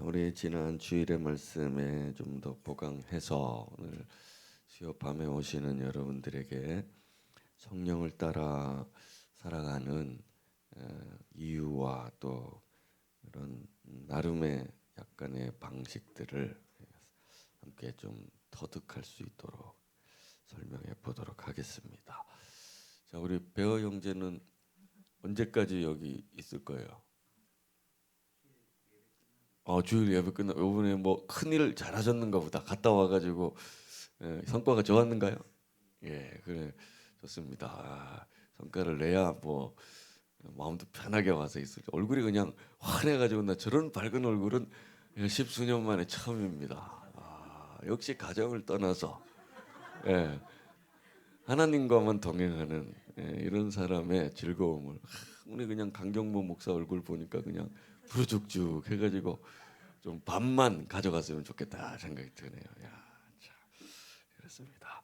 우리 지난 주일의 말씀에 좀 더 보강해서 오늘 수요 밤에 오시는 여러분들에게 성령을 따라 살아가는 이유와 또 이런 나름의 약간의 방식들을 함께 좀 터득할 수 있도록 설명해 보도록 하겠습니다. 자, 우리 배어 형제는 언제까지 여기 있을 거예요? 주일 예배 끝나 이번에 뭐 큰일 잘하셨는가 보다. 갔다 와가지고 성과가 좋았는가요? 예, 그래 좋습니다. 성과를 내야 뭐 마음도 편하게 와서 있을 때 얼굴이 그냥 환해가지고 나 저런 밝은 얼굴은 십수년 만에 처음입니다. 역시 가정을 떠나서 예, 하나님과만 동행하는 이런 사람의 즐거움을 우리 그냥 강경모 목사 얼굴 보니까 그냥 부르죽죽 해가지고 좀 반만 가져갔으면 좋겠다 생각이 드네요. 야, 참, 그렇습니다.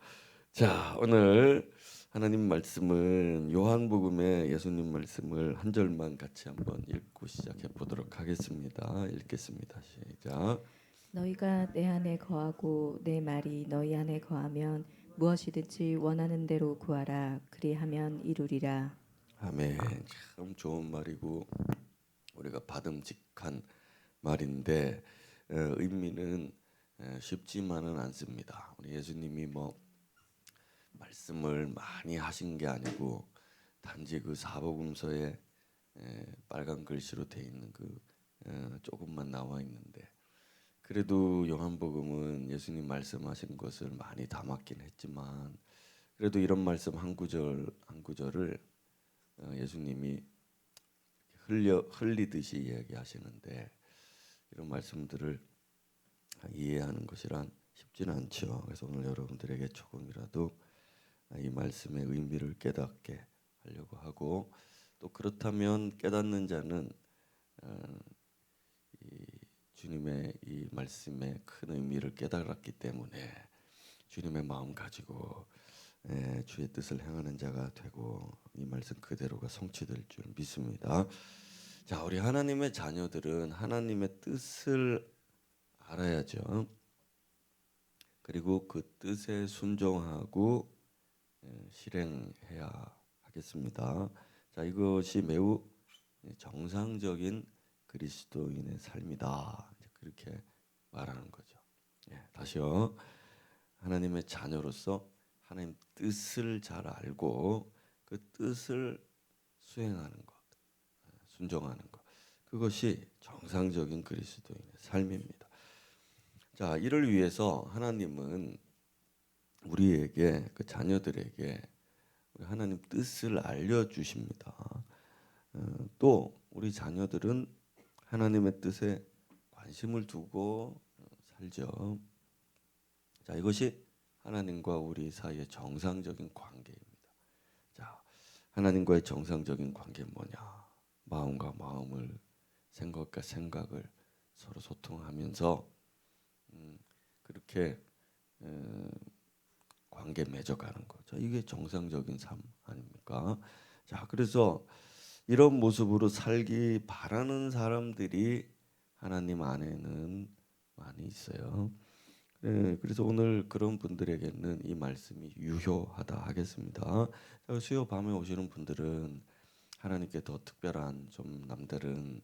자, 오늘 하나님 말씀은 요한복음의 예수님 말씀을 한 절만 같이 한번 읽고 시작해 보도록 하겠습니다. 읽겠습니다. 시작. 너희가 내 안에 거하고 내 말이 너희 안에 거하면 무엇이든지 원하는 대로 구하라. 그리하면 이루리라. 아멘. 참 좋은 말이고 우리가 받음직한 말인데 의미는 쉽지만은 않습니다. 우리 예수님이 뭐 말씀을 많이 하신 게 아니고 단지 그 사복음서에 빨간 글씨로 돼 있는 그 조금만 나와 있는데 그래도 요한복음은 예수님 말씀하신 것을 많이 담았긴 했지만 그래도 이런 말씀 한 구절 한 구절을 예수님이 흘리듯이 이야기하시는데 이런 말씀들을 이해하는 것이란 쉽지는 않죠. 그래서 오늘 여러분들에게 조금이라도 이 말씀의 의미를 깨닫게 하려고 하고 또 그렇다면 깨닫는 자는 이 주님의 이 말씀의 큰 의미를 깨달았기 때문에 주님의 마음 가지고 주의 뜻을 행하는 자가 되고 이 말씀 그대로가 성취될 줄 믿습니다. 자, 우리 하나님의 자녀들은 하나님의 뜻을 알아야죠. 그리고 그 뜻에 순종하고 실행해야 하겠습니다. 자, 이것이 매우 정상적인 그리스도인의 삶이다. 그렇게 말하는 거죠. 다시요. 하나님의 자녀로서 하나님 뜻을 잘 알고 그 뜻을 수행하는 것, 순종하는 것. 그것이 정상적인 그리스도인의 삶입니다. 자, 이를 위해서 하나님은 우리에게 그 자녀들에게 우리 하나님 뜻을 알려 주십니다. 또 우리 자녀들은 하나님의 뜻에 관심을 두고 살죠. 자, 이것이 하나님과 우리 사이의 정상적인 관계입니다. 자, 하나님과의 정상적인 관계 뭐냐? 마음과 마음을, 생각과 생각을 서로 소통하면서 그렇게 관계 맺어가는 거죠. 이게 정상적인 삶 아닙니까? 자, 그래서 이런 모습으로 살기 바라는 사람들이 하나님 안에는 많이 있어요. 그래서 오늘 그런 분들에게는 이 말씀이 유효하다 하겠습니다. 수요 밤에 오시는 분들은 하나님께 더 특별한 좀 남다른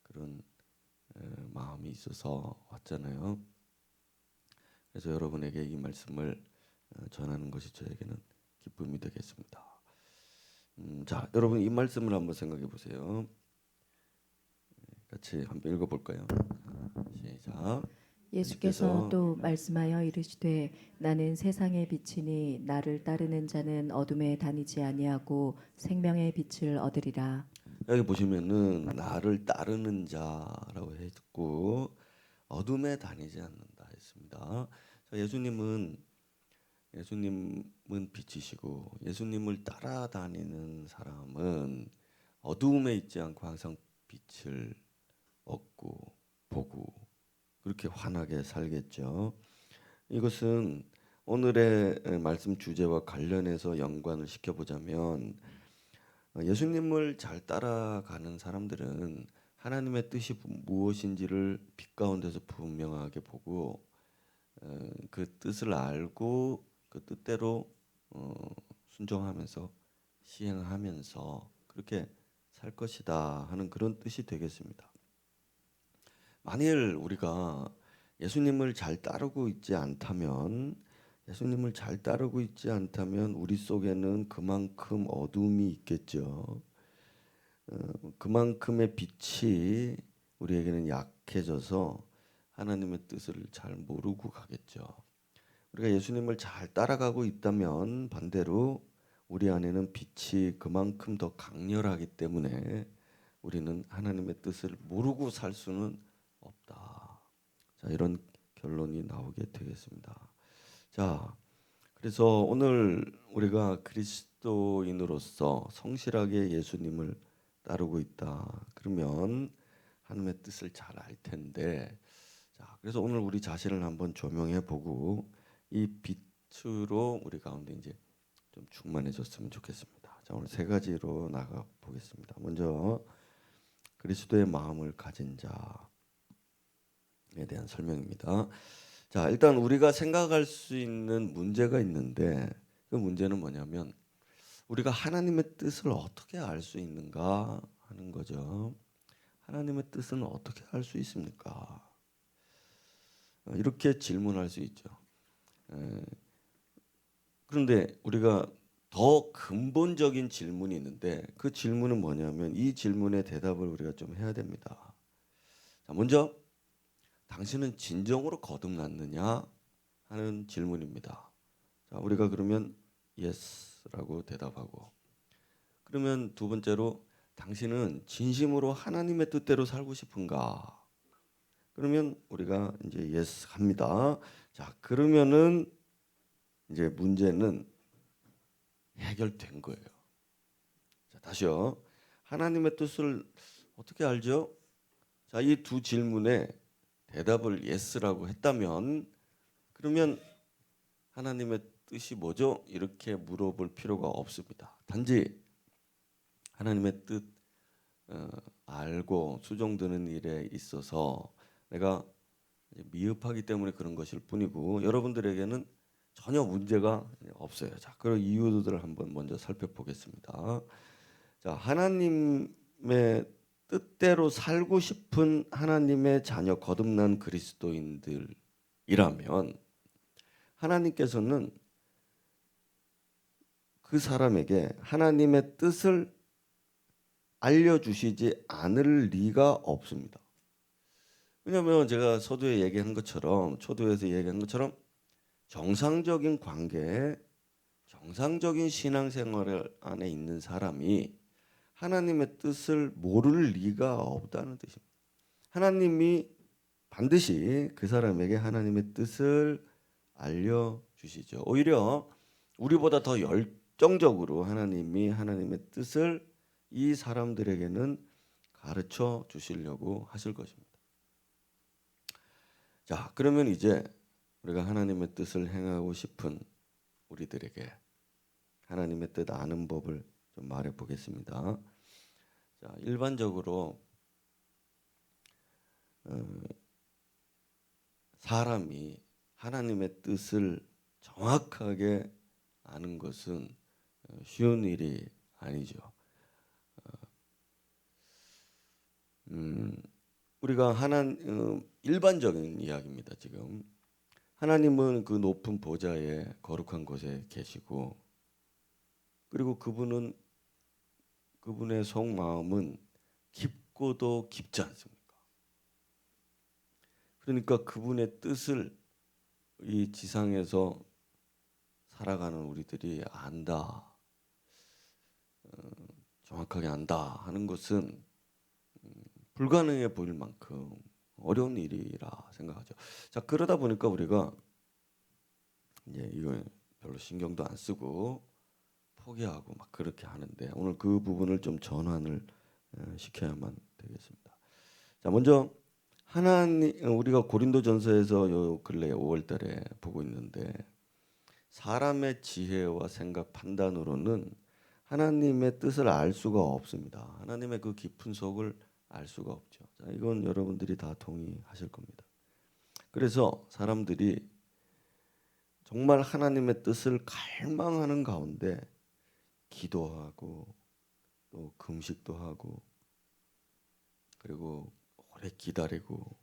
그런 마음이 있어서 왔잖아요. 그래서 여러분에게 이 말씀을 전하는 것이 저에게는 기쁨이 되겠습니다. 자, 여러분 이 말씀을 한번 생각해 보세요. 같이 한번 읽어볼까요? 시작. 예수께서 예수께서 또 말씀하여 이르시되 나는 세상의 빛이니 나를 따르는 자는 어둠에 다니지 아니하고 생명의 빛을 얻으리라. 여기 보시면은 나를 따르는 자라고 했고 어둠에 다니지 않는다 했습니다. 자, 예수님은 빛이시고 예수님을 따라다니는 사람은 어두움에 있지 않고 항상 빛을 얻고 보고 그렇게 환하게 살겠죠. 이것은 오늘의 말씀 주제와 관련해서 연관을 시켜보자면 예수님을 잘 따라가는 사람들은 하나님의 뜻이 무엇인지를 빛 가운데서 분명하게 보고 그 뜻을 알고 그 뜻대로 순종하면서 시행하면서 그렇게 살 것이다 하는 그런 뜻이 되겠습니다. 만일 우리가 예수님을 잘 따르고 있지 않다면 우리 속에는 그만큼 어둠이 있겠죠. 그만큼의 빛이 우리에게는 약해져서 하나님의 뜻을 잘 모르고 가겠죠. 우리가 예수님을 잘 따라가고 있다면 반대로 우리 안에는 빛이 그만큼 더 강렬하기 때문에 우리는 하나님의 뜻을 모르고 살 수는 없다. 자, 이런 결론이 나오게 되겠습니다. 자, 그래서 오늘 우리가 그리스도인으로서 성실하게 예수님을 따르고 있다. 그러면 하나님의 뜻을 잘 알 텐데, 자, 그래서 오늘 우리 자신을 한번 조명해 보고 이 빛으로 우리 가운데 이제 좀 충만해졌으면 좋겠습니다. 자, 오늘 세 가지로 나가 보겠습니다. 먼저 그리스도의 마음을 가진 자에 대한 설명입니다. 자, 일단 우리가 생각할 수 있는 문제가 있는데 그 문제는 뭐냐면 우리가 하나님의 뜻을 어떻게 알 수 있는가 하는 거죠. 하나님의 뜻은 어떻게 알 수 있습니까? 이렇게 질문할 수 있죠. 그런데 우리가 더 근본적인 질문이 있는데 그 질문은 뭐냐면 이 질문의 대답을 우리가 좀 해야 됩니다. 자, 먼저 당신은 진정으로 거듭났느냐 하는 질문입니다. 자, 우리가 그러면 yes라고 대답하고 그러면 두 번째로 당신은 진심으로 하나님의 뜻대로 살고 싶은가? 그러면 우리가 이제 yes 합니다. 자, 그러면은 이제 문제는 해결된 거예요. 자, 다시요. 하나님의 뜻을 어떻게 알죠? 자, 이 두 질문에 대답을 yes라고 했다면 그러면 하나님의 뜻이 뭐죠? 이렇게 물어볼 필요가 없습니다. 단지 하나님의 뜻 알고 수종드는 일에 있어서 내가 미흡하기 때문에 그런 것일 뿐이고 여러분들에게는 전혀 문제가 없어요. 자, 그런 이유들을 한번 먼저 살펴보겠습니다. 자, 하나님의 뜻대로 살고 싶은 하나님의 자녀 거듭난 그리스도인들이라면 하나님께서는 그 사람에게 하나님의 뜻을 알려주시지 않을 리가 없습니다. 왜냐하면 제가 초도에서 얘기한 것처럼 정상적인 관계, 정상적인 신앙생활 안에 있는 사람이 하나님의 뜻을 모를 리가 없다는 뜻입니다. 하나님이 반드시 그 사람에게 하나님의 뜻을 알려주시죠. 오히려 우리보다 더 열정적으로 하나님이 하나님의 뜻을 이 사람들에게는 가르쳐 주시려고 하실 것입니다. 자, 그러면 이제 우리가 하나님의 뜻을 행하고 싶은 우리들에게 하나님의 뜻 아는 법을 좀 말해 보겠습니다. 자, 일반적으로 사람이 하나님의 뜻을 정확하게 아는 것은 쉬운 일이 아니죠. 우리가 일반적인 이야기입니다. 지금 하나님은 그 높은 보좌에 거룩한 곳에 계시고 그리고 그분의 속마음은 깊고도 깊지 않습니까? 그러니까 그분의 뜻을 이 지상에서 살아가는 우리들이 안다, 정확하게 안다 하는 것은 불가능해 보일 만큼 어려운 일이라 생각하죠. 자, 그러다 보니까 우리가 이제 이거 별로 신경도 안 쓰고 포기하고 막 그렇게 하는데 오늘 그 부분을 좀 전환을 시켜야만 되겠습니다. 자, 먼저 우리가 고린도전서에서 요 근래 5월달에 보고 있는데 사람의 지혜와 생각 판단으로는 하나님의 뜻을 알 수가 없습니다. 하나님의 그 깊은 속을 알 수가 없죠. 자, 이건 여러분들이 다 동의하실 겁니다. 그래서 사람들이 정말 하나님의 뜻을 갈망하는 가운데 기도하고 또 금식도 하고 그리고 오래 기다리고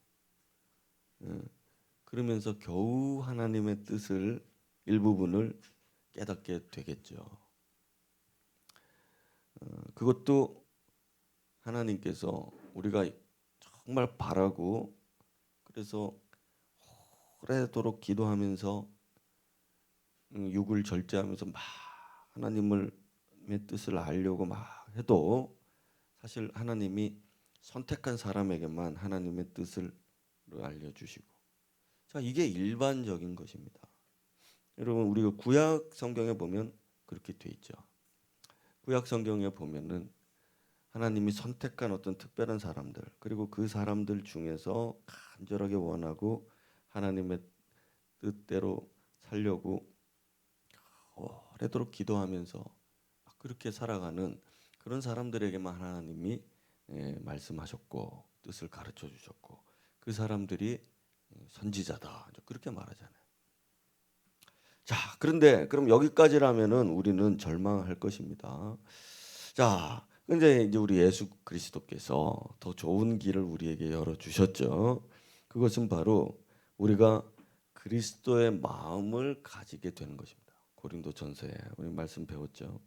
그러면서 겨우 하나님의 뜻을 일부분을 깨닫게 되겠죠. 그것도 하나님께서 우리가 정말 바라고 그래서 오래도록 기도하면서 육을 절제하면서 막 하나님의 뜻을 알려고 막 해도 사실 하나님이 선택한 사람에게만 하나님의 뜻을 알려주시고 자 이게 일반적인 것입니다. 여러분 우리가 구약 성경에 보면 그렇게 돼 있죠. 구약 성경에 보면은 하나님이 선택한 어떤 특별한 사람들 그리고 그 사람들 중에서 간절하게 원하고 하나님의 뜻대로 살려고 오래도록 기도하면서 그렇게 살아가는 그런 사람들에게만 하나님이 말씀하셨고 뜻을 가르쳐 주셨고 그 사람들이 선지자다 그렇게 말하잖아요. 자 그런데 그럼 여기까지라면은 우리는 절망할 것입니다. 자 근데 이제 우리 예수 그리스도께서 더 좋은 길을 우리에게 열어 주셨죠. 그것은 바로 우리가 그리스도의 마음을 가지게 되는 것입니다. 고린도전서에 우리 말씀 배웠죠.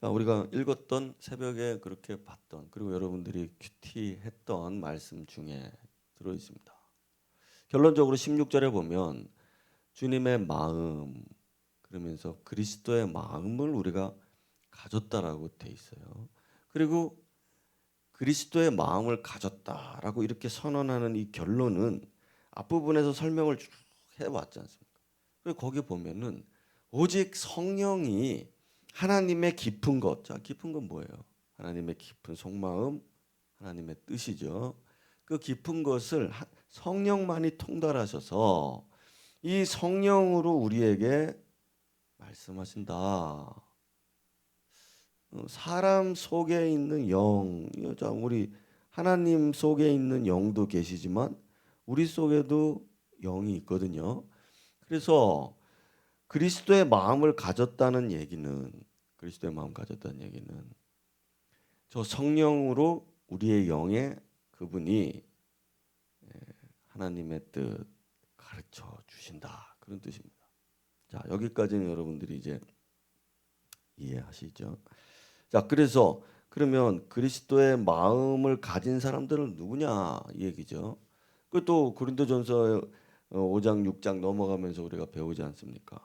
우리가 읽었던 새벽에 그렇게 봤던 그리고 여러분들이 큐티했던 말씀 중에 들어 있습니다. 결론적으로 16절에 보면 주님의 마음 그러면서 그리스도의 마음을 우리가 가졌다라고 돼 있어요. 그리고 그리스도의 마음을 가졌다라고 이렇게 선언하는 이 결론은 앞부분에서 설명을 쭉 해왔지 않습니까? 그리고 거기 보면은 오직 성령이 하나님의 깊은 것, 자 깊은 건 뭐예요? 하나님의 깊은 속마음, 하나님의 뜻이죠. 그 깊은 것을 성령만이 통달하셔서 이 성령으로 우리에게 말씀하신다. 사람 속에 있는 영, 자 우리 하나님 속에 있는 영도 계시지만 우리 속에도 영이 있거든요. 그래서 그리스도의 마음을 가졌다는 얘기는 그리스도의 마음 가졌다는 얘기는 저 성령으로 우리의 영에 그분이 하나님의 뜻 가르쳐 주신다 그런 뜻입니다. 자 여기까지는 여러분들이 이제 이해하시죠? 자 그래서 그러면 그리스도의 마음을 가진 사람들은 누구냐 이 얘기죠. 그또 고린도전서 5장 6장 넘어가면서 우리가 배우지 않습니까?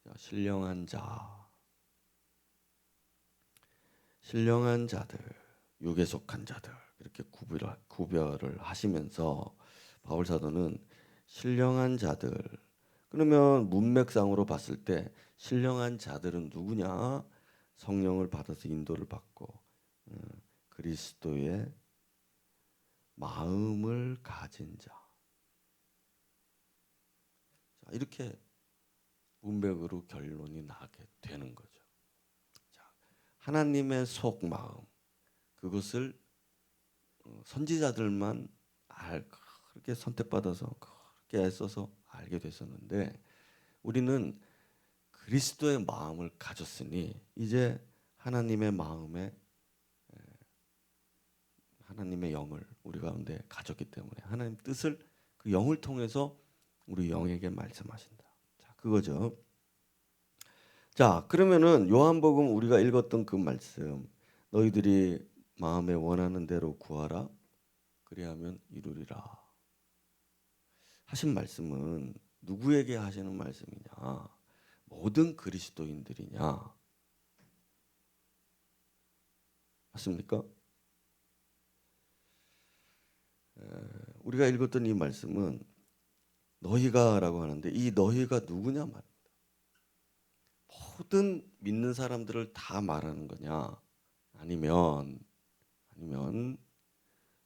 자, 신령한 자들, 육에 속한 자들 이렇게 구별을 하시면서 바울 사도는 신령한 자들 그러면 문맥상으로 봤을 때 신령한 자들은 누구냐? 성령을 받아서 인도를 받고 그리스도의 마음을 가진 자. 자, 이렇게 문맥으로 결론이 나게 되는 거죠. 자, 하나님의 속마음 그것을 선지자들만 그렇게 선택받아서 그렇게 애써서 알게 됐었는데 우리는 그리스도의 마음을 가졌으니 이제 하나님의 마음에 하나님의 영을 우리 가운데 가졌기 때문에 하나님 뜻을 그 영을 통해서 우리 영에게 말씀하신다. 자, 그거죠. 자, 그러면은 요한복음 우리가 읽었던 그 말씀 너희들이 마음에 원하는 대로 구하라 그리하면 이루리라 하신 말씀은 누구에게 하시는 말씀이냐? 모든 그리스도인들이냐? 맞습니까? 우리가 읽었던 이 말씀은 너희가라고 하는데 이 너희가 누구냐 말입니다. 모든 믿는 사람들을 다 말하는 거냐? 아니면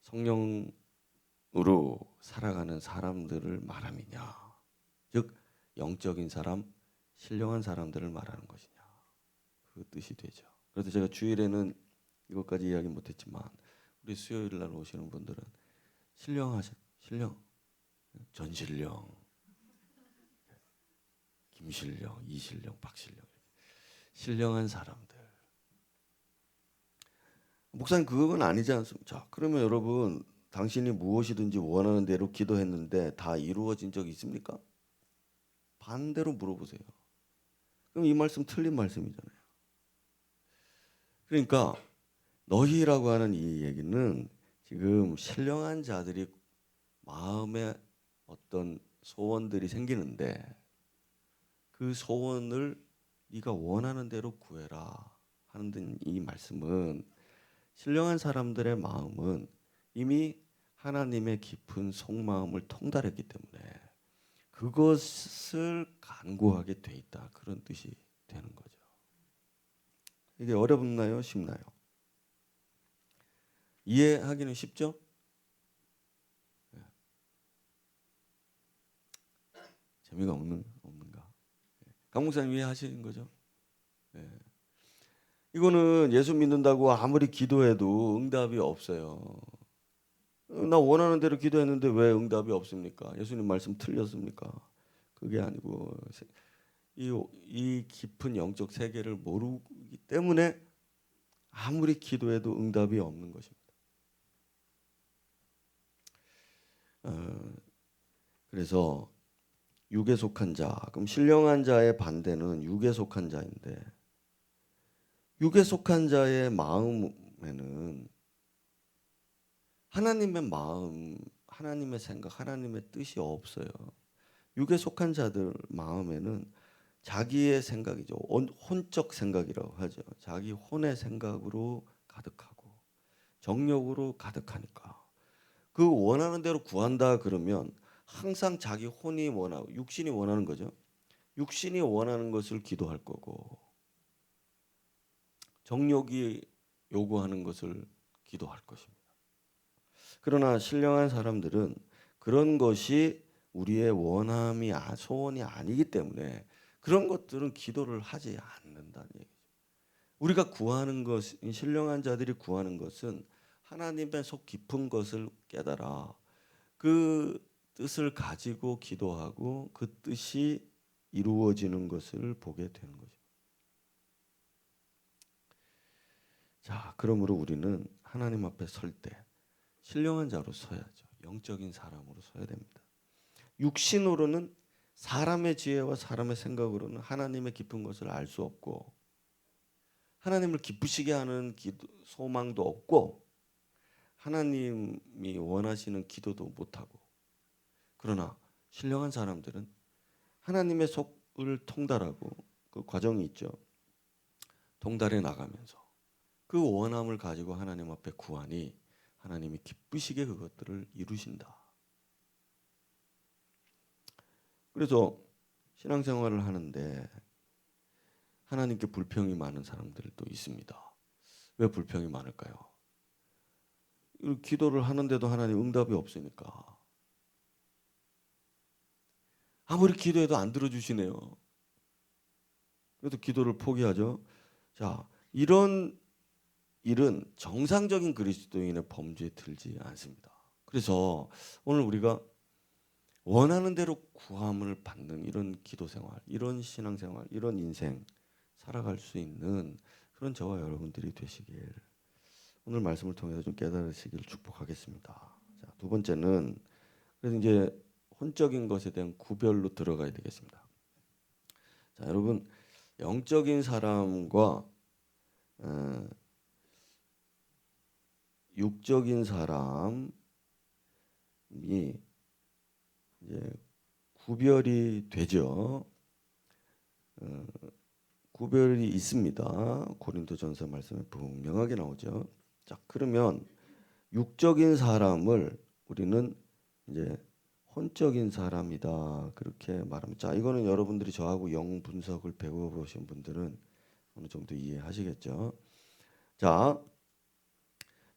성령으로 살아가는 사람들을 말함이냐? 즉 영적인 사람, 신령한 사람들을 말하는 것이냐? 그 뜻이 되죠. 그래서 제가 주일에는 이것까지 이야기 못했지만 우리 수요일 날 오시는 분들은 신령, 전신령, 김신령, 이신령, 박신령, 신령한 사람들. 목사님 그건 아니지 않습니까? 자, 그러면 여러분 당신이 무엇이든지 원하는 대로 기도했는데 다 이루어진 적 있습니까? 반대로 물어보세요. 그럼 이 말씀 틀린 말씀이잖아요. 그러니까 너희라고 하는 이 얘기는 지금 신령한 자들이 마음에 어떤 소원들이 생기는데 그 소원을 네가 원하는 대로 구해라 하는 이 말씀은 신령한 사람들의 마음은 이미 하나님의 깊은 속마음을 통달했기 때문에 그것을 간구하게 돼 있다, 그런 뜻이 되는 거죠. 이게 어렵나요? 쉽나요? 이해하기는 쉽죠? 재미가 없는가? 강 목사님 이해하시는 거죠? 네. 이거는 예수 믿는다고 아무리 기도해도 응답이 없어요. 나 원하는 대로 기도했는데 왜 응답이 없습니까? 예수님 말씀 틀렸습니까? 그게 아니고 이 깊은 영적 세계를 모르기 때문에 아무리 기도해도 응답이 없는 것입니다. 그래서 육에 속한 자, 그럼 신령한 자의 반대는 육에 속한 자인데 육에 속한 자의 마음에는 하나님의 마음, 하나님의 생각, 하나님의 뜻이 없어요. 육에 속한 자들 마음에는 자기의 생각이죠. 혼적 생각이라고 하죠. 자기 혼의 생각으로 가득하고 정욕으로 가득하니까 그 원하는 대로 구한다 그러면 항상 자기 혼이 원하고 육신이 원하는 거죠. 육신이 원하는 것을 기도할 거고 정욕이 요구하는 것을 기도할 것입니다. 그러나 신령한 사람들은 그런 것이 우리의 원함이 소원이 아니기 때문에 그런 것들은 기도를 하지 않는다는 얘기죠. 우리가 구하는 것, 신령한 자들이 구하는 것은 하나님의 속 깊은 것을 깨달아 그 뜻을 가지고 기도하고 그 뜻이 이루어지는 것을 보게 되는 거죠. 자, 그러므로 우리는 하나님 앞에 설 때 신령한 자로 서야죠. 영적인 사람으로 서야 됩니다. 육신으로는 사람의 지혜와 사람의 생각으로는 하나님의 깊은 것을 알 수 없고 하나님을 기쁘시게 하는 소망도 없고 하나님이 원하시는 기도도 못하고 그러나 신령한 사람들은 하나님의 속을 통달하고 그 과정이 있죠. 통달해 나가면서 그 원함을 가지고 하나님 앞에 구하니 하나님이 기쁘시게 그것들을 이루신다. 그래서 신앙생활을 하는데 하나님께 불평이 많은 사람들도 있습니다. 왜 불평이 많을까요? 기도를 하는데도 하나님 응답이 없으니까. 아무리 기도해도 안 들어주시네요. 그래서 기도를 포기하죠. 자, 이런 일은 정상적인 그리스도인의 범주에 들지 않습니다. 그래서 오늘 우리가 원하는 대로 구함을 받는 이런 기도 생활, 이런 신앙 생활, 이런 인생 살아갈 수 있는 그런 저와 여러분들이 되시길 오늘 말씀을 통해서 좀 깨달으시길 축복하겠습니다. 자, 두 번째는 그래서 이제 혼적인 것에 대한 구별로 들어가야 되겠습니다. 자, 여러분 영적인 사람과 육적인 사람이 이제 구별이 되죠. 구별이 있습니다. 고린도전서 말씀에 분명하게 나오죠. 자, 그러면 육적인 사람을 우리는 이제 혼적인 사람이다 그렇게 말합니다. 자, 이거는 여러분들이 저하고 영 분석을 배워보신 분들은 어느 정도 이해하시겠죠. 자,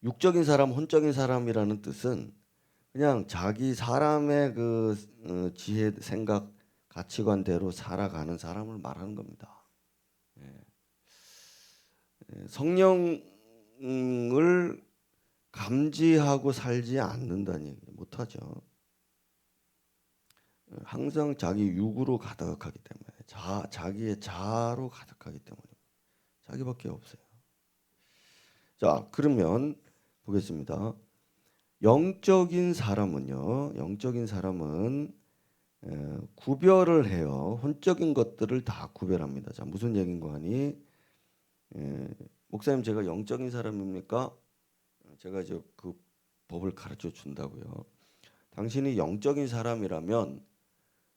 육적인 사람, 혼적인 사람이라는 뜻은 그냥 자기 사람의 그 지혜, 생각, 가치관대로 살아가는 사람을 말하는 겁니다. 성령 성령을 감지하고 살지 않는다는 얘기 못하죠. 항상 자기 육으로 가득하기 때문에 자기의 자아로 가득하기 때문에 자기밖에 없어요. 자, 그러면 보겠습니다. 영적인 사람은요. 영적인 사람은 구별을 해요. 혼적인 것들을 다 구별합니다. 자, 무슨 얘기인가 하니 목사님 제가 영적인 사람입니까? 제가 이제 그 법을 가르쳐 준다고요. 당신이 영적인 사람이라면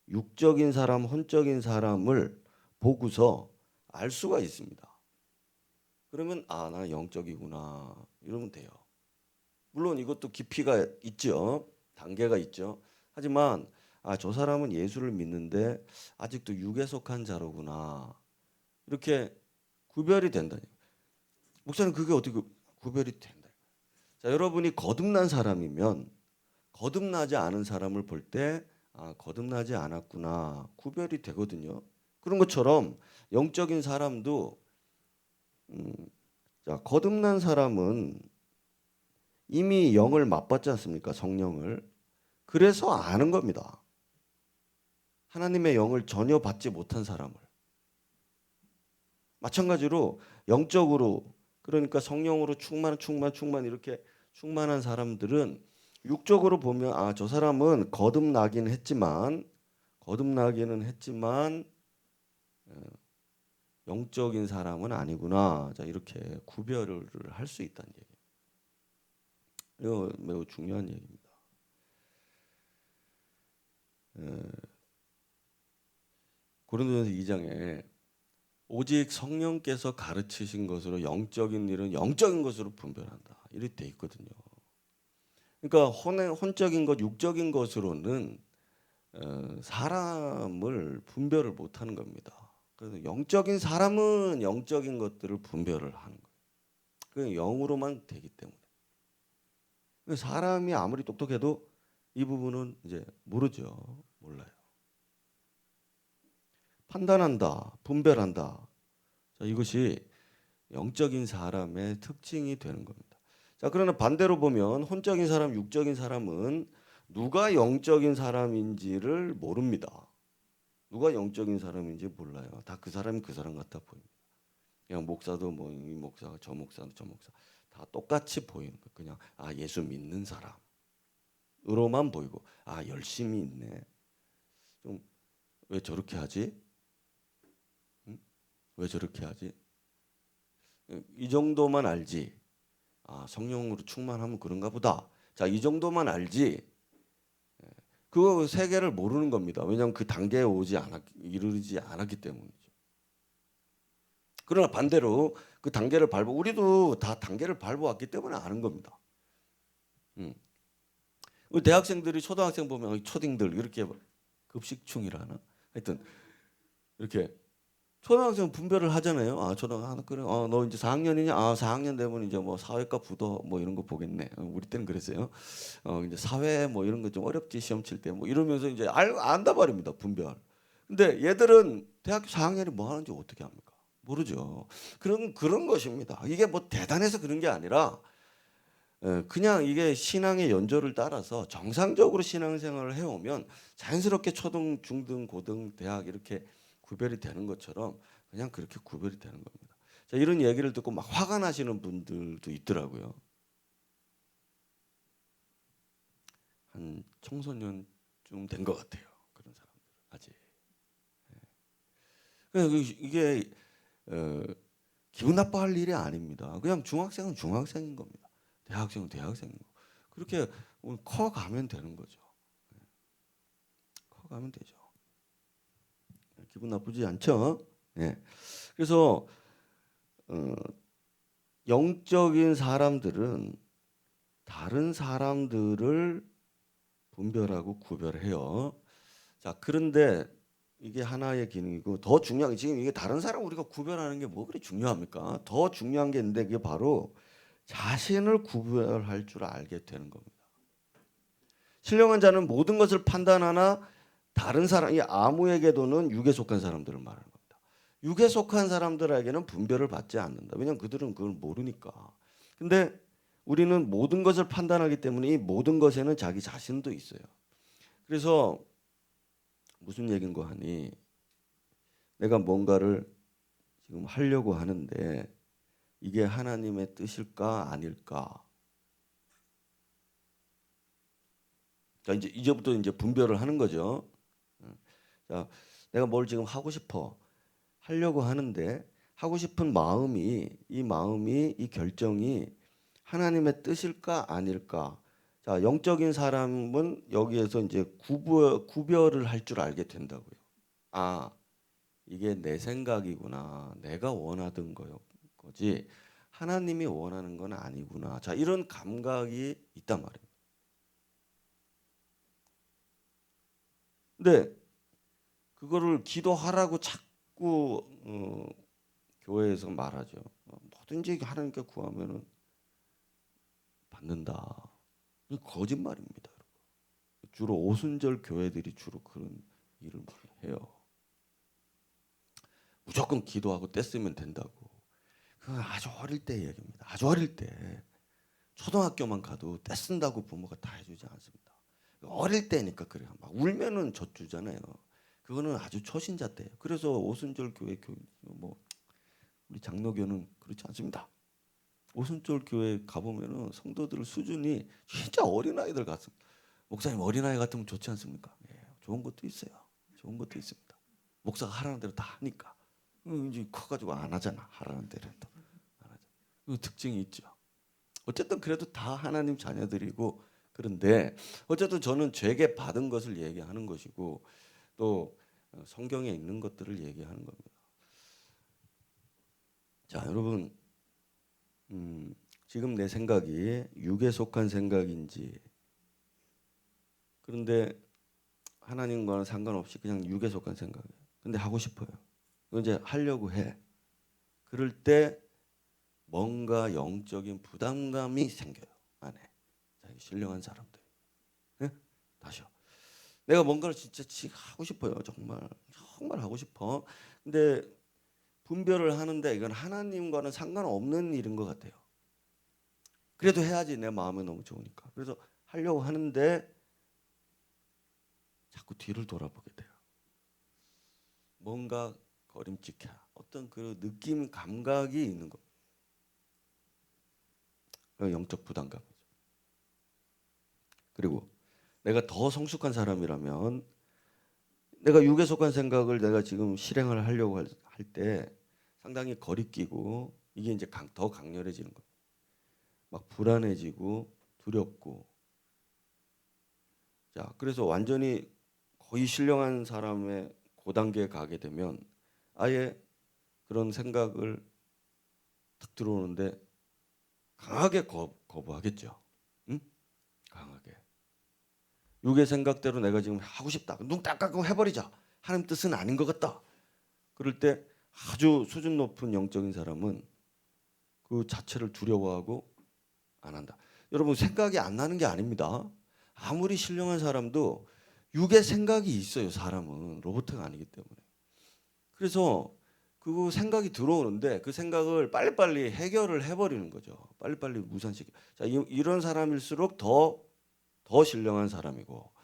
육적인 사람, 혼적인 사람을 보고서 알 수가 있습니다. 그러면 아, 나 영적이구나 이러면 돼요. 물론 이것도 깊이가 있죠. 단계가 있죠. 하지만 아, 저 사람은 예수를 믿는데 아직도 육에 속한 자로구나. 이렇게 구별이 된다니. 목사님 그게 어떻게 구별이 된다. 자, 여러분이 거듭난 사람이면 거듭나지 않은 사람을 볼 때 아, 거듭나지 않았구나. 구별이 되거든요. 그런 것처럼 영적인 사람도 자, 거듭난 사람은 이미 영을 맛봤지 않습니까? 성령을. 그래서 아는 겁니다. 하나님의 영을 전혀 받지 못한 사람을. 마찬가지로 영적으로 그러니까 성령으로 충만 이렇게 충만한 사람들은 육적으로 보면 아, 저 사람은 거듭나기는 했지만 영적인 사람은 아니구나. 자, 이렇게 구별을 할 수 있다는 얘기예요. 이거 매우 중요한 얘기입니다. 고린도전서 2장에 오직 성령께서 가르치신 것으로 영적인 일은 영적인 것으로 분별한다. 이렇게 돼 있거든요. 그러니까 혼적인 것, 육적인 것으로는 사람을 분별을 못하는 겁니다. 그래서 영적인 사람은 영적인 것들을 분별을 하는 거예요. 그냥 영으로만 되기 때문에. 사람이 아무리 똑똑해도 이 부분은 이제 모르죠. 몰라요. 판단한다, 분별한다. 자, 이것이 영적인 사람의 특징이 되는 겁니다. 자, 그러나 반대로 보면 혼적인 사람, 육적인 사람은 누가 영적인 사람인지를 모릅니다. 누가 영적인 사람인지 몰라요. 다 그 사람이 그 사람 같아 보입니다. 그냥 목사도 뭐 이 목사, 저 목사도 저 목사 다 똑같이 보이는 거. 그냥 아, 예수 믿는 사람으로만 보이고 아, 열심히 있네. 좀 왜 저렇게 하지? 응? 왜 저렇게 하지? 이 정도만 알지. 아, 성령으로 충만하면 그런가 보다. 자, 이 정도만 알지. 그 세계를 모르는 겁니다. 왜냐하면 그 단계에 이르지 않았기 때문이죠. 그러나 반대로 그 단계를 우리도 다 단계를 밟아왔기 때문에 아는 겁니다. 우리 대학생들이 초등학생 보면 초딩들 이렇게 급식충이라나 하여튼 이렇게 초등학생 분별을 하잖아요. 아, 초등학생 그래. 너 이제 4학년이냐? 아, 4학년 되면 이제 뭐 사회과 부도 뭐 이런 거 보겠네. 우리 때는 그랬어요. 이제 사회 뭐 이런 거 좀 어렵지 시험 칠 때 뭐 이러면서 이제 안다 말입니다. 분별. 근데 얘들은 대학교 4학년이 뭐 하는지 어떻게 합니까? 모르죠. 그런 것입니다. 이게 뭐 대단해서 그런 게 아니라 그냥 이게 신앙의 연조를 따라서 정상적으로 신앙생활을 해오면 자연스럽게 초등, 중등, 고등, 대학 이렇게 구별이 되는 것처럼 그냥 그렇게 구별이 되는 겁니다. 자, 이런 얘기를 듣고 막 화가 나시는 분들도 있더라고요. 한 청소년쯤 된 것 같아요. 그런 사람들 아직. 이게 기분 나빠할 일이 아닙니다. 그냥 중학생은 중학생인 겁니다. 대학생은 대학생인 거. 그렇게 커가면 되는 거죠. 커가면 되죠. 기분 나쁘지 않죠? 네. 그래서 영적인 사람들은 다른 사람들을 분별하고 구별해요. 자, 그런데 이게 하나의 기능이고 더 중요한 게 지금 이게 다른 사람 우리가 구별하는 게 뭐 그리 중요합니까? 더 중요한 게 있는데 그게 바로 자신을 구별할 줄 알게 되는 겁니다. 신령한 자는 모든 것을 판단하나 다른 사람이 아무에게도는 육에 속한 사람들을 말하는 겁니다. 육에 속한 사람들에게는 분별을 받지 않는다. 왜냐하면 그들은 그걸 모르니까. 근데 우리는 모든 것을 판단하기 때문에 이 모든 것에는 자기 자신도 있어요. 그래서 무슨 얘긴고 하니 내가 뭔가를 지금 하려고 하는데 이게 하나님의 뜻일까 아닐까? 자, 이제부터 이제 분별을 하는 거죠. 자, 내가 뭘 지금 하고 싶어 하려고 하는데 하고 싶은 마음이 이 결정이 하나님의 뜻일까 아닐까? 자, 영적인 사람은 여기에서 이제 구별을 할 줄 알게 된다고요. 아, 이게 내 생각이구나. 내가 원하던 거지. 하나님이 원하는 건 아니구나. 자, 이런 감각이 있단 말이에요. 근데 그거를 기도하라고 자꾸 교회에서 말하죠. 뭐든지 하나님께 구하면은 받는다. 이거 거짓말입니다. 주로 오순절 교회들이 주로 그런 일을 많이 해요. 무조건 기도하고 떼쓰면 된다고. 그건 아주 어릴 때 얘기입니다. 아주 어릴 때 초등학교만 가도 떼쓴다고 부모가 다 해주지 않습니다. 어릴 때니까 그래요. 막 울면은 젖주잖아요. 그거는 아주 초신자 때예요. 그래서 오순절 교회 뭐 우리 장로교는 그렇지 않습니다. 오순절 교회 가보면은 성도들 수준이 진짜 어린아이들 같습니다. 목사님 어린아이 같으면 좋지 않습니까? 예, 좋은 것도 있어요. 좋은 것도 있습니다. 목사가 하라는 대로 다 하니까. 이제 커가지고 안 하잖아. 하라는 대로 또 안 하잖아. 그 특징이 있죠. 어쨌든 그래도 다 하나님 자녀들이고 그런데 어쨌든 저는 죄게 받은 것을 얘기하는 것이고 또 성경에 있는 것들을 얘기하는 겁니다. 자, 여러분 지금 내 생각이 육에 속한 생각인지 그런데 하나님과는 상관없이 그냥 육에 속한 생각이에요. 근데 하고 싶어요. 이제 하려고 해. 그럴 때 뭔가 영적인 부담감이 생겨요. 안에. 자, 신령한 사람들. 네? 다시요. 내가 뭔가를 진짜 하고 싶어요. 정말 하고 싶어. 근데 분별을 하는데 이건 하나님과는 상관없는 일인 것 같아요. 그래도 해야지 내 마음이 너무 좋으니까. 그래서 하려고 하는데 자꾸 뒤를 돌아보게 돼요. 뭔가 거림직해. 어떤 그 느낌, 감각이 있는 거. 영적 부담감이죠. 그리고 내가 더 성숙한 사람이라면 내가 육에 속한 생각을 내가 지금 실행을 하려고 할 때 상당히 거리끼고 이게 이제 더 강렬해지는 거예요. 막 불안해지고 두렵고. 자, 그래서 완전히 거의 신령한 사람의 그 단계에 가게 되면 아예 그런 생각을 탁 들어오는데 강하게 거부하겠죠. 응? 강하게. 육의 생각대로 내가 지금 하고 싶다. 눈 딱 감고 해버리자. 하나님 뜻은 아닌 것 같다. 그럴 때 아주 수준 높은 영적인 사람은 그 자체를 두려워하고 안 한다. 여러분 생각이 안 나는 게 아닙니다. 아무리 신령한 사람도 육의 생각이 있어요. 사람은 로봇가 아니기 때문에. 그래서 그 생각이 들어오는데 그 생각을 빨리빨리 해결을 해버리는 거죠. 빨리빨리 무산시켜. 자, 이런 사람일수록 더 신령한 사람이고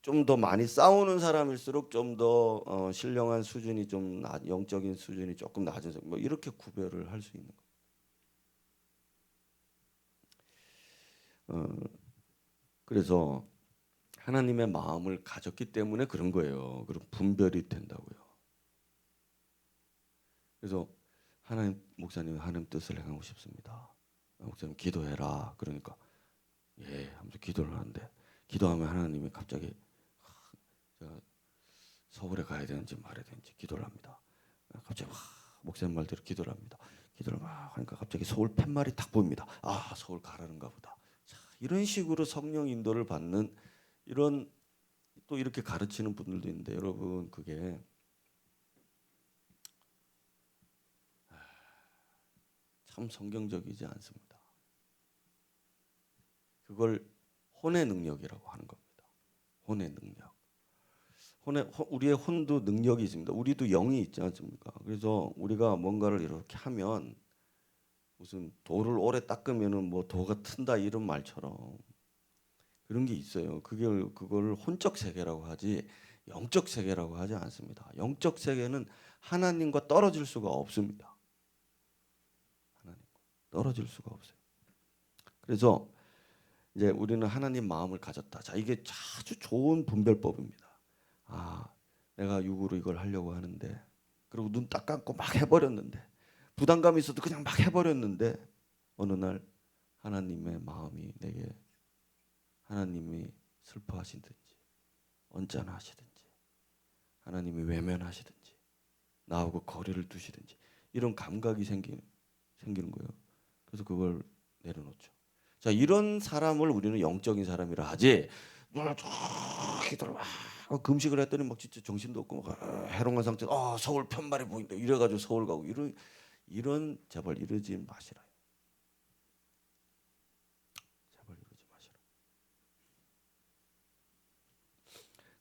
좀 더 많이 싸우는 사람일수록 좀 더 신령한 수준이 좀 영적인 수준이 조금 낮은 사람, 뭐 이렇게 구별을 할 수 있는 거예요. 그래서 하나님의 마음을 가졌기 때문에 그런 거예요. 그런 분별이 된다고요. 그래서 하나님 목사님 하나님 뜻을 행하고 싶습니다. 목사님 기도해라. 그러니까 예 하면서 기도를 하는데 기도하면 하나님이 갑자기 제가 서울에 가야 되는지 말아야 되는지 기도를 합니다. 갑자기 목사님 말대로 기도를 합니다. 기도를 막 하니까 갑자기 서울 팻말이 딱 보입니다. 아 서울 가라는가 보다. 자, 이런 식으로 성령 인도를 받는 이런 또 이렇게 가르치는 분들도 있는데 여러분 그게 참 성경적이지 않습니다. 그걸 혼의 능력이라고 하는 겁니다. 혼의 능력. 우리의 혼도 능력이 있습니다. 우리도 영이 있지 않습니까? 그래서 우리가 뭔가를 이렇게 하면 무슨 돌을 오래 닦으면은 뭐 도가 튼다 이런 말처럼 그런 게 있어요. 그걸 혼적 세계라고 하지 영적 세계라고 하지 않습니다. 영적 세계는 하나님과 떨어질 수가 없습니다. 하나님과 떨어질 수가 없어요. 그래서 이제 우리는 하나님 마음을 가졌다. 자, 이게 아주 좋은 분별법입니다. 아, 내가 육으로 이걸 하려고 하는데, 그리고 눈 딱 감고 막 해버렸는데, 부담감이 있어도 그냥 막 해버렸는데, 어느 날 하나님의 마음이 내게 하나님이 슬퍼하시든지, 언짢아하시든지, 하나님이 외면하시든지, 나하고 거리를 두시든지, 이런 감각이 생기는 거예요. 그래서 그걸 내려놓죠. 자, 이런 사람을 우리는 영적인 사람이라 하지. 눈을 쫙 기도를 막 금식을 했더니 막 진짜 정신도 없고 막 해롱한 상태. 서울 편말이 보인다. 이래가지고 서울 가고 이런 제발 이러지 마시라. 제발 이러지 마시라.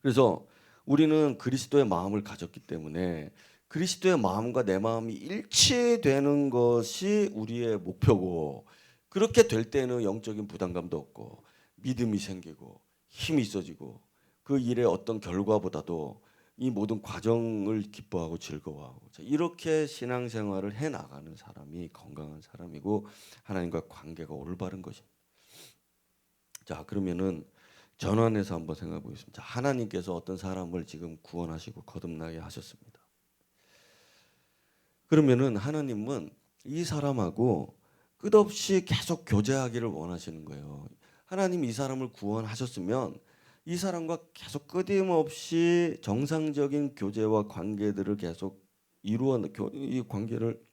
그래서 우리는 그리스도의 마음을 가졌기 때문에 그리스도의 마음과 내 마음이 일치되는 것이 우리의 목표고, 그렇게 될 때는 영적인 부담감도 없고 믿음이 생기고 힘이 있어지고 그 일의 어떤 결과보다도 이 모든 과정을 기뻐하고 즐거워하고, 이렇게 신앙생활을 해 나가는 사람이 건강한 사람이고 하나님과 관계가 올바른 것입니다. 자, 그러면은 전환해서 한번 생각해 보겠습니다. 하나님께서 어떤 사람을 지금 구원하시고 거듭나게 하셨습니다. 그러면은 하나님은 이 사람하고 끝없이 계속 교제하기를 원하시는 거예요. 하나님이 이 사람을 구원하셨으면 이 사람과 계속 끊임없이 정상적인 교제와 관계들을 계속 이 관계를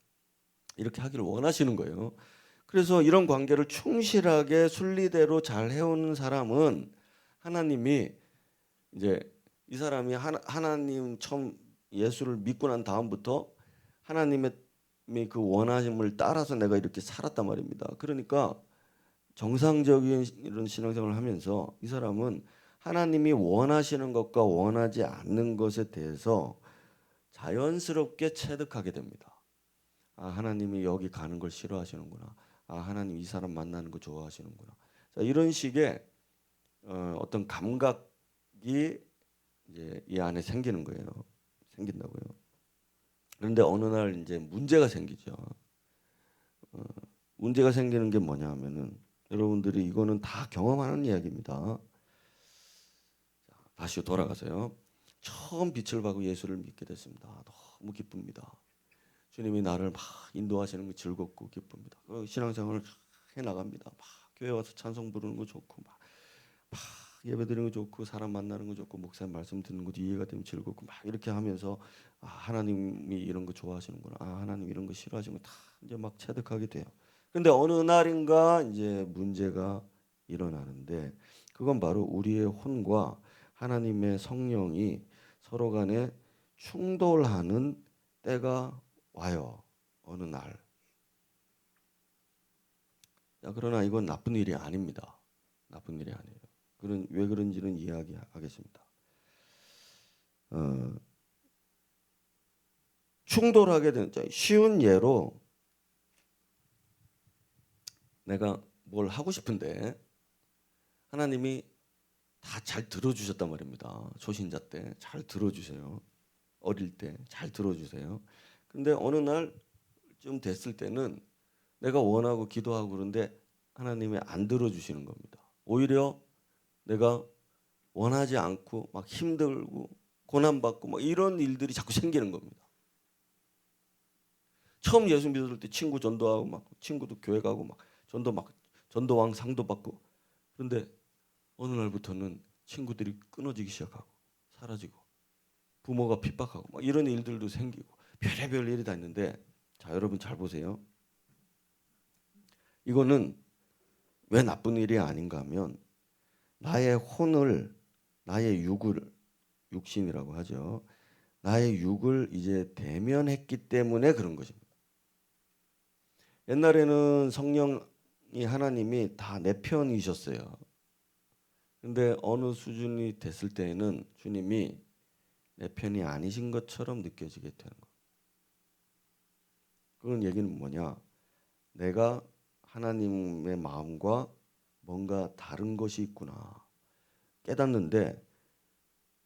이렇게 하기를 원하시는 거예요. 그래서 이런 관계를 충실하게 순리대로 잘 해오는 사람은 하나님이 이제 이 사람이 하나님 처음 예수를 믿고 난 다음부터 하나님의 그 원하심을 따라서 내가 이렇게 살았단 말입니다. 그러니까 정상적인 이런 신앙생활을 하면서 이 사람은 하나님이 원하시는 것과 원하지 않는 것에 대해서 자연스럽게 체득하게 됩니다. 아, 하나님이 여기 가는 걸 싫어하시는구나. 아, 하나님 이 사람 만나는 거 좋아하시는구나. 자, 이런 식의 어떤 감각이 이제 이 안에 생기는 거예요. 생긴다고요. 그런데 어느 날 이제 문제가 생기죠. 문제가 생기는 게 뭐냐 하면은 여러분들이 이거는 다 경험하는 이야기입니다. 다시 돌아가세요. 처음 빛을 받고 예수를 믿게 됐습니다. 너무 기쁩니다. 주님이 나를 막 인도하시는 게 즐겁고 기쁩니다. 신앙생활을 해 나갑니다. 막 교회 와서 찬송 부르는 거 좋고 막 예배 드리는 거 좋고 사람 만나는 거 좋고 목사님 말씀 듣는 것도 이해가 되면 즐겁고 막 이렇게 하면서 아, 하나님이 이런 거 좋아하시는구나. 아, 하나님 이런 거 싫어하시는 거 다 이제 막 체득하게 돼요. 근데 어느 날인가 이제 문제가 일어나는데 그건 바로 우리의 혼과 하나님의 성령이 서로 간에 충돌하는 때가 와요. 어느 날. 자, 그러나 이건 나쁜 일이 아닙니다. 나쁜 일이 아니에요. 왜 그런지는 이야기하겠습니다. 충돌하게 되는 쉬운 예로 내가 뭘 하고 싶은데 하나님이 다 잘 들어주셨단 말입니다. 초신자 때 잘 들어주세요. 어릴 때 잘 들어주세요. 근데 어느 날 좀 됐을 때는 내가 원하고 기도하고 그런데 하나님이 안 들어주시는 겁니다. 오히려 내가 원하지 않고 막 힘들고 고난받고 막 이런 일들이 자꾸 생기는 겁니다. 처음 예수 믿었을 때 친구 전도하고 막 친구도 교회 가고 막 전도왕 상도 받고, 그런데 어느 날부터는 친구들이 끊어지기 시작하고 사라지고 부모가 핍박하고 막 이런 일들도 생기고 별의별 일이 다 있는데, 자, 여러분 잘 보세요. 이거는 왜 나쁜 일이 아닌가 하면 나의 혼을, 나의 육신이라고 하죠. 나의 육을 이제 대면했기 때문에 그런 것입니다. 옛날에는 성령이 하나님이 다 내 편이셨어요. 근데 어느 수준이 됐을 때에는 주님이 내 편이 아니신 것처럼 느껴지게 되는 거예요. 그런 얘기는 뭐냐? 내가 하나님의 마음과 뭔가 다른 것이 있구나 깨닫는데,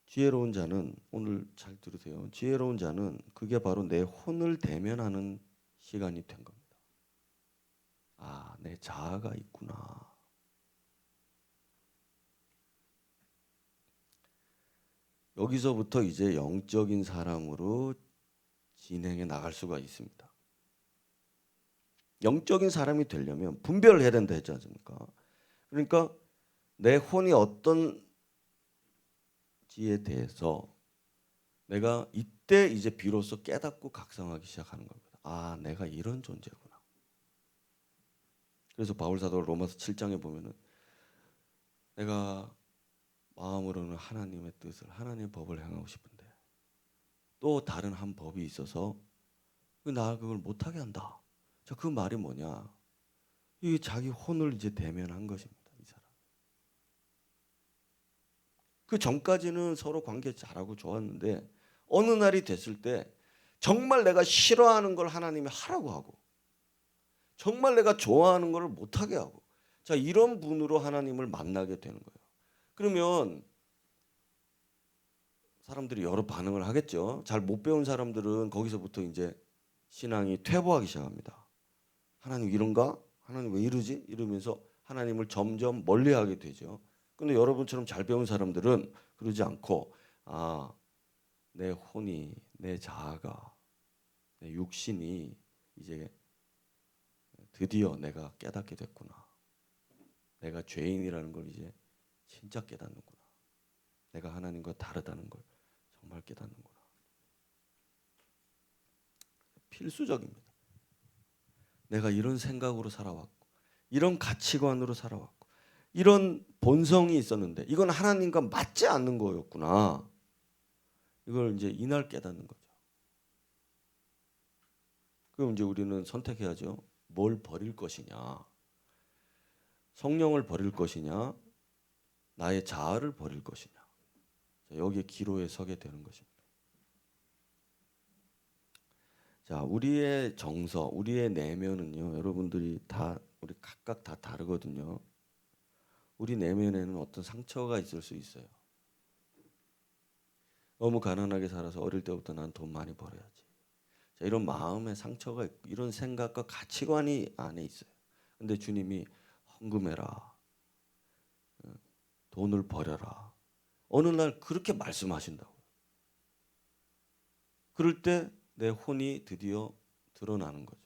지혜로운 자는, 오늘 잘 들으세요. 지혜로운 자는 그게 바로 내 혼을 대면하는 시간이 된 겁니다. 아, 내 자아가 있구나. 여기서부터 이제 영적인 사람으로 진행해 나갈 수가 있습니다. 영적인 사람이 되려면 분별을 해야 된다 했지 않습니까? 그러니까 내 혼이 어떤지에 대해서 내가 이때 이제 비로소 깨닫고 각성하기 시작하는 겁니다. 아, 내가 이런 존재구나. 그래서 바울 사도가 로마서 7장에 보면은 내가 마음으로는 하나님의 뜻을, 하나님의 법을 행하고 싶은데 또 다른 한 법이 있어서 나 그걸 못하게 한다. 자, 그 말이 뭐냐? 이게 자기 혼을 이제 대면한 것입니다. 이 사람. 그 전까지는 서로 관계 잘하고 좋았는데 어느 날이 됐을 때 정말 내가 싫어하는 걸 하나님이 하라고 하고 정말 내가 좋아하는 걸 못하게 하고, 자, 이런 분으로 하나님을 만나게 되는 거예요. 그러면 사람들이 여러 반응을 하겠죠. 잘 못 배운 사람들은 거기서부터 이제 신앙이 퇴보하기 시작합니다. 하나님 이런가? 하나님 왜 이러지? 이러면서 하나님을 점점 멀리하게 되죠. 근데 여러분처럼 잘 배운 사람들은 그러지 않고, 아, 내 혼이, 내 자아가, 내 육신이 이제 드디어 내가 깨닫게 됐구나. 내가 죄인이라는 걸 이제 진짜 깨닫는구나. 내가 하나님과 다르다는 걸 정말 깨닫는구나. 필수적입니다. 내가 이런 생각으로 살아왔고, 이런 가치관으로 살아왔고, 이런 본성이 있었는데 이건 하나님과 맞지 않는 거였구나. 이걸 이제 이날 깨닫는 거죠. 그럼 이제 우리는 선택해야죠. 뭘 버릴 것이냐? 성령을 버릴 것이냐? 나의 자아를 버릴 것이냐? 여기에 기로에 서게 되는 것입니다. 자, 우리의 정서, 우리의 내면은요, 여러분들이 다 우리 각각 다 다르거든요. 우리 내면에는 어떤 상처가 있을 수 있어요. 너무 가난하게 살아서 어릴 때부터 난 돈 많이 벌어야지. 자, 이런 마음의 상처가 있고 이런 생각과 가치관이 안에 있어요. 근데 주님이 헌금해라. 돈을 버려라. 어느 날 그렇게 말씀하신다고. 그럴 때 내 혼이 드디어 드러나는 거죠.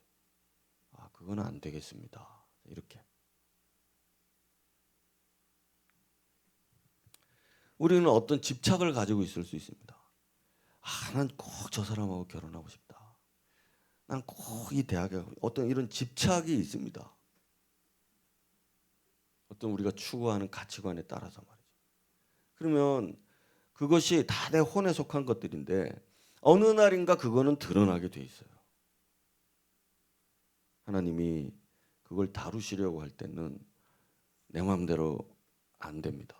아, 그건 안 되겠습니다. 이렇게. 우리는 어떤 집착을 가지고 있을 수 있습니다. 아, 난 꼭 저 사람하고 결혼하고 싶다. 난 꼭 이 대학에 어떤 이런 집착이 있습니다. 어떤 우리가 추구하는 가치관에 따라서 말이죠. 그러면 그것이 다 내 혼에 속한 것들인데 어느 날인가 그거는 드러나게 돼 있어요. 하나님이 그걸 다루시려고 할 때는 내 마음대로 안 됩니다.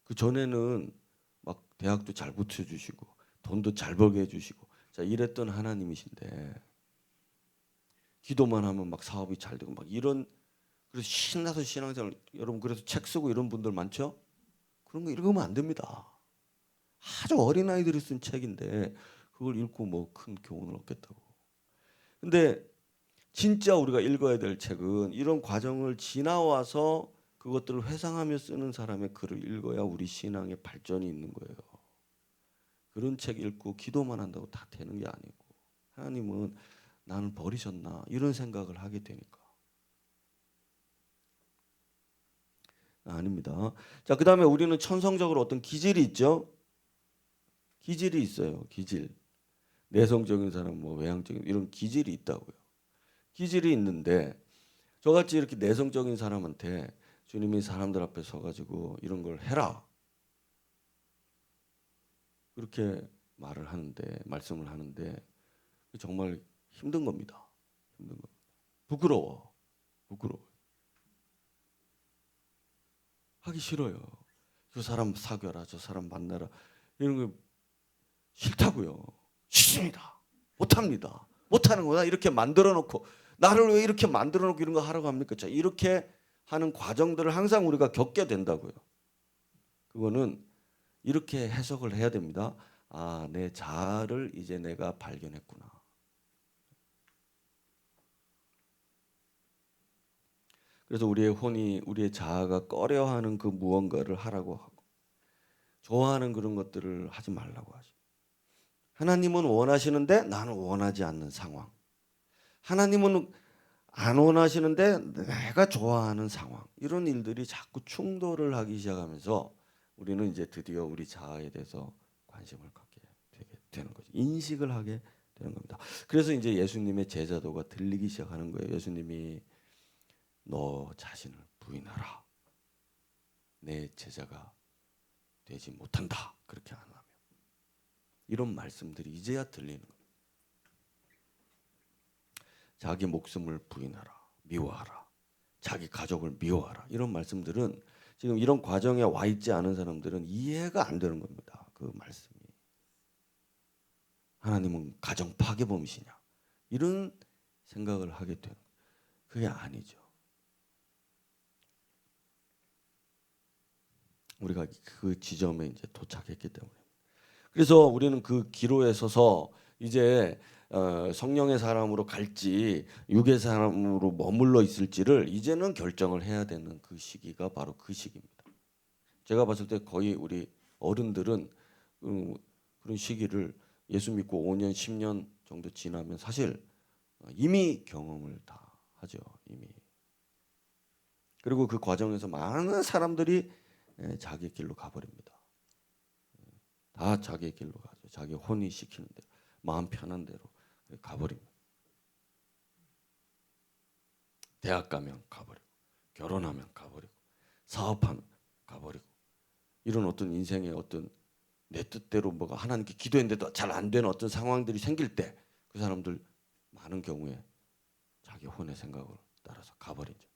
그 전에는 막 대학도 잘 붙여주시고 돈도 잘 벌게 해주시고 자 이랬던 하나님이신데 기도만 하면 막 사업이 잘 되고 막 이런, 그래서 신나서 신앙생활, 여러분 그래서 책 쓰고 이런 분들 많죠? 그런 거 읽으면 안 됩니다. 아주 어린 아이들이 쓴 책인데 그걸 읽고 뭐 큰 교훈을 얻겠다고. 근데 진짜 우리가 읽어야 될 책은 이런 과정을 지나와서 그것들을 회상하며 쓰는 사람의 글을 읽어야 우리 신앙의 발전이 있는 거예요. 그런 책 읽고 기도만 한다고 다 되는 게 아니고 하나님은 나는 버리셨나 이런 생각을 하게 되니까. 아닙니다. 자, 그다음에 우리는 천성적으로 어떤 기질이 있죠. 기질이 있어요. 기질. 내성적인 사람, 뭐 외향적인 이런 기질이 있다고요. 기질이 있는데 저같이 이렇게 내성적인 사람한테 주님이 사람들 앞에 서가지고 이런 걸 해라 그렇게 말을 하는데, 말씀을 하는데 정말 힘든 겁니다. 힘든 겁니다. 부끄러워. 하기 싫어요. 저 사람 사귀어라, 저 사람 만나라 이런 거 싫다고요. 싫습니다. 못합니다. 못하는 거다 이렇게 만들어 놓고 나를 왜 이렇게 만들어 놓고 이런 거 하라고 합니까? 자, 이렇게 하는 과정들을 항상 우리가 겪게 된다고요. 그거는 이렇게 해석을 해야 됩니다. 아, 내 자아를 이제 내가 발견했구나. 그래서 우리의 혼이 우리의 자아가 꺼려하는 그 무언가를 하라고 하고 좋아하는 그런 것들을 하지 말라고 하죠. 하나님은 원하시는데 나는 원하지 않는 상황. 하나님은 안 원하시는데 내가 좋아하는 상황. 이런 일들이 자꾸 충돌을 하기 시작하면서 우리는 이제 드디어 우리 자아에 대해서 관심을 갖게 되는 거죠. 인식을 하게 되는 겁니다. 그래서 이제 예수님의 제자도가 들리기 시작하는 거예요. 예수님이 너 자신을 부인하라. 내 제자가 되지 못한다. 그렇게 안 하면. 이런 말씀들이 이제야 들리는 거예요. 자기 목숨을 부인하라. 미워하라. 자기 가족을 미워하라. 이런 말씀들은 지금 이런 과정에 와 있지 않은 사람들은 이해가 안 되는 겁니다. 그 말씀이. 하나님은 가정 파괴범이시냐. 이런 생각을 하게 되는 거예요. 그게 아니죠. 우리가 그 지점에 이제 도착했기 때문에. 그래서 우리는 그 기로에 서서 이제 성령의 사람으로 갈지 육의 사람으로 머물러 있을지를 이제는 결정을 해야 되는 그 시기가 바로 그 시기입니다. 제가 봤을 때 거의 우리 어른들은 그런 시기를 예수 믿고 5년, 10년 정도 지나면 사실 이미 경험을 다 하죠. 이미. 그리고 그 과정에서 많은 사람들이 자기 길로 가버립니다. 다 자기 길로 가죠. 자기 혼이 시키는 대로, 마음 편한 대로 가버립니다. 대학 가면 가버리고, 결혼하면 가버리고, 사업하면 가버리고, 이런 어떤 인생의 어떤 내 뜻대로 뭐가 하나님께 기도했는데도 잘 안 되는 어떤 상황들이 생길 때 그 사람들 많은 경우에 자기 혼의 생각을 따라서 가버리죠.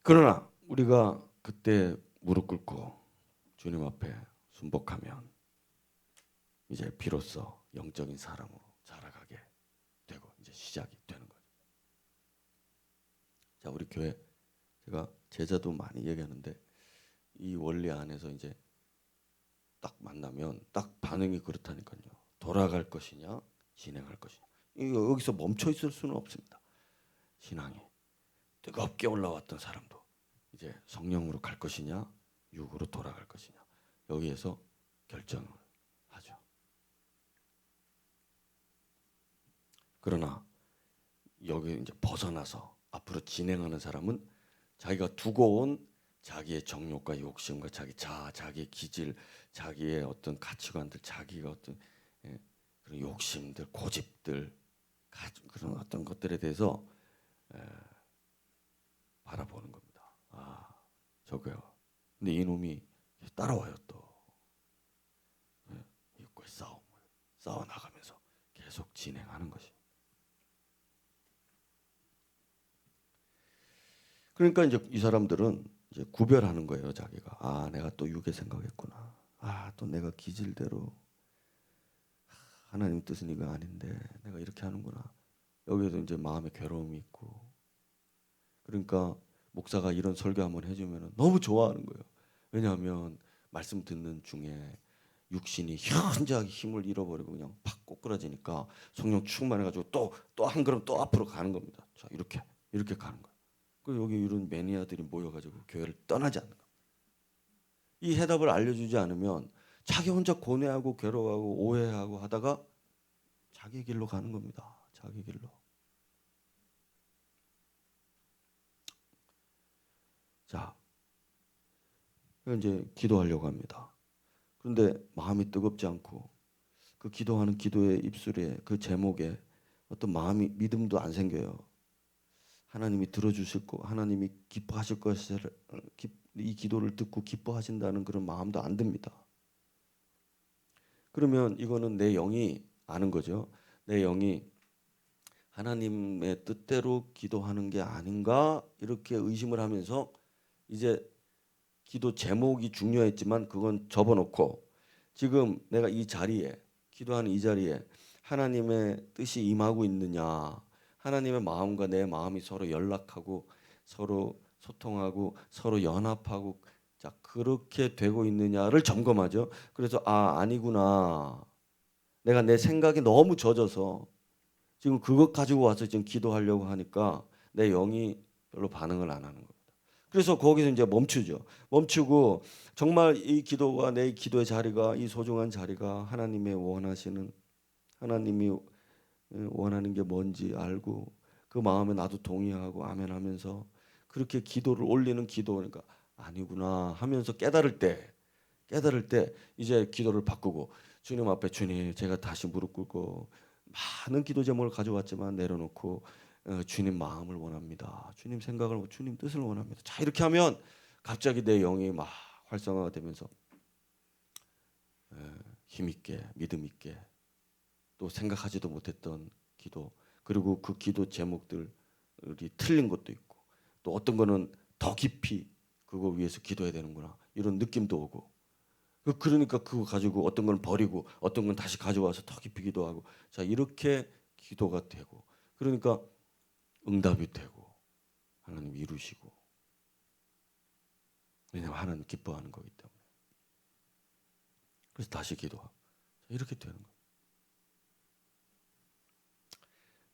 그러나 우리가 그때 무릎 꿇고 주님 앞에 순복하면 이제 비로소 영적인 사람으로 자라가게 되고 이제 시작이 되는 거죠. 자, 우리 교회 제가 제자도 많이 얘기하는데 이 원리 안에서 이제 딱 만나면 딱 반응이 그렇다니까요. 돌아갈 것이냐, 진행할 것이냐. 이거 여기서 멈춰 있을 수는 없습니다. 신앙이 뜨겁게 올라왔던 사람도 이제 성령으로 갈 것이냐, 육으로 돌아갈 것이냐. 여기에서 결정을 하죠. 그러나 여기 이제 벗어나서 앞으로 진행하는 사람은 자기가 두고 온 자기의 정욕과 욕심과 자기 자아, 자기의 기질, 자기의 어떤 가치관들, 자기가 어떤 그런 욕심들, 고집들, 그런 어떤 것들에 대해서 바라보는 겁니다. 아, 저거요. 근데 이놈이 따라와요 또. 육과의 싸움을 싸워 나가면서 계속 진행하는 것이. 그러니까 이제 이 사람들은 이제 구별하는 거예요, 자기가. 아, 내가 또 육의 생각했구나. 아, 또 내가 기질대로 하나님 뜻은 이거 아닌데 내가 이렇게 하는구나. 여기에도 이제 마음에 괴로움이 있고. 그러니까 목사가 이런 설교 한번 해주면 너무 좋아하는 거예요. 왜냐하면 말씀 듣는 중에 육신이 현저하게 힘을 잃어버리고 그냥 팍 꼬꾸라지니까 성령 충만해가지고 또 한 걸음 또 앞으로 가는 겁니다. 자, 이렇게 가는 거예요. 그 여기 이런 매니아들이 모여가지고 교회를 떠나지 않는 거예요. 이 해답을 알려주지 않으면 자기 혼자 고뇌하고 괴로워하고 오해하고 하다가 자기 길로 가는 겁니다. 자기 길로. 자, 이제 기도하려고 합니다. 그런데 마음이 뜨겁지 않고 그 기도하는 기도의 입술에 그 제목에 어떤 마음이 믿음도 안 생겨요. 하나님이 들어주실 거, 하나님이 기뻐하실 것을 이 기도를 듣고 기뻐하신다는 그런 마음도 안 듭니다. 그러면 이거는 내 영이 아는 거죠. 내 영이 하나님의 뜻대로 기도하는 게 아닌가 이렇게 의심을 하면서 이제 기도 제목이 중요했지만 그건 접어놓고 지금 내가 이 자리에 기도하는 이 자리에 하나님의 뜻이 임하고 있느냐, 하나님의 마음과 내 마음이 서로 연락하고 서로 소통하고 서로 연합하고 자 그렇게 되고 있느냐를 점검하죠. 그래서 아니구나. 내가 내 생각이 너무 젖어서 지금 그것 가지고 와서 지금 기도하려고 하니까 내 영이 별로 반응을 안 하는 겁니다. 그래서 거기서 이제 멈추죠. 멈추고 정말 이 기도가 내 기도의 자리가 이 소중한 자리가 하나님의 원하시는 하나님이 원하는 게 뭔지 알고 그 마음에 나도 동의하고 아멘하면서 그렇게 기도를 올리는 기도니까 아니구나 하면서 깨달을 때 이제 기도를 바꾸고 주님 앞에 주님 제가 다시 무릎 꿇고 많은 기도 제목을 가져왔지만 내려놓고 주님 마음을 원합니다. 주님 생각을 주님 뜻을 원합니다. 자 이렇게 하면 갑자기 내 영이 막 활성화가 되면서 힘 있게 믿음 있게 또 생각하지도 못했던 기도 그리고 그 기도 제목들이 틀린 것도 있고 또 어떤 거는 더 깊이 그거 위해서 기도해야 되는구나 이런 느낌도 오고 그러니까 그거 가지고 어떤 건 버리고 어떤 건 다시 가져와서 더 깊이 기도하고 자 이렇게 기도가 되고 그러니까 응답이 되고 하나님 이루시고 왜냐하면 하나님 기뻐하는 거기 때문에 그래서 다시 기도하고 이렇게 되는 거예요.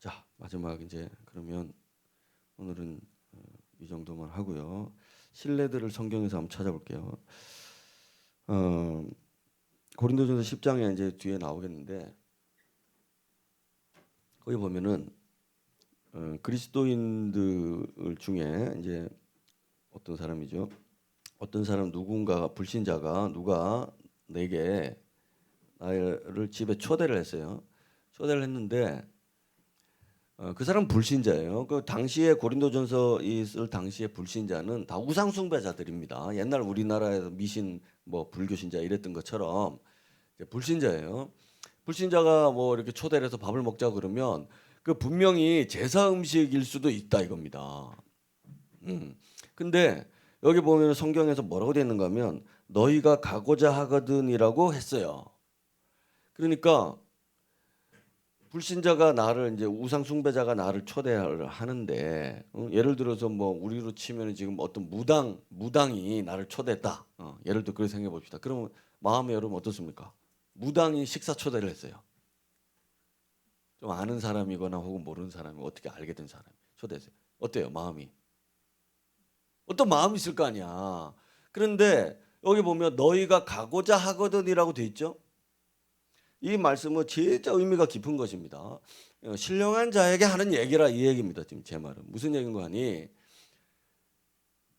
자 마지막 이제 그러면 오늘은 이 정도만 하고요. 신뢰들을 성경에서 한번 찾아볼게요. 고린도전서 10장에 이제 뒤에 나오겠는데 거기 보면은 그리스도인들 중에 이제 어떤 사람이죠? 어떤 사람 누군가가 불신자가 누가 내게 나를 집에 초대를 했어요. 초대를 했는데 그 사람 불신자예요. 그 당시에 고린도전서 있을 당시에 불신자는 다 우상 숭배자들입니다. 옛날 우리나라에서 미신 뭐 불교신자 이랬던 것처럼 불신자예요. 불신자가 뭐 이렇게 초대를 해서 밥을 먹자 그러면 그 분명히 제사 음식일 수도 있다 이겁니다. 근데 여기 보면 성경에서 뭐라고 되어 있는가 하면 너희가 가고자 하거든이라고 했어요. 그러니까 불신자가 나를 이제 우상 숭배자가 나를 초대를 하는데 예를 들어서 뭐 우리로 치면 지금 어떤 무당이 나를 초대했다. 예를 들어 그렇게 생각해 봅시다. 그러면 마음에 여러분 어떻습니까? 무당이 식사 초대를 했어요. 좀 아는 사람이거나 혹은 모르는 사람이 어떻게 알게 된 사람이 초대했어요. 어때요? 마음이 어떤 마음이 있을 거 아니야. 그런데 여기 보면 너희가 가고자 하거든이라고 돼 있죠. 이 말씀은 진짜 의미가 깊은 것입니다. 신령한 자에게 하는 얘기라 이 얘기입니다. 지금 제 말은 무슨 얘기인가 하니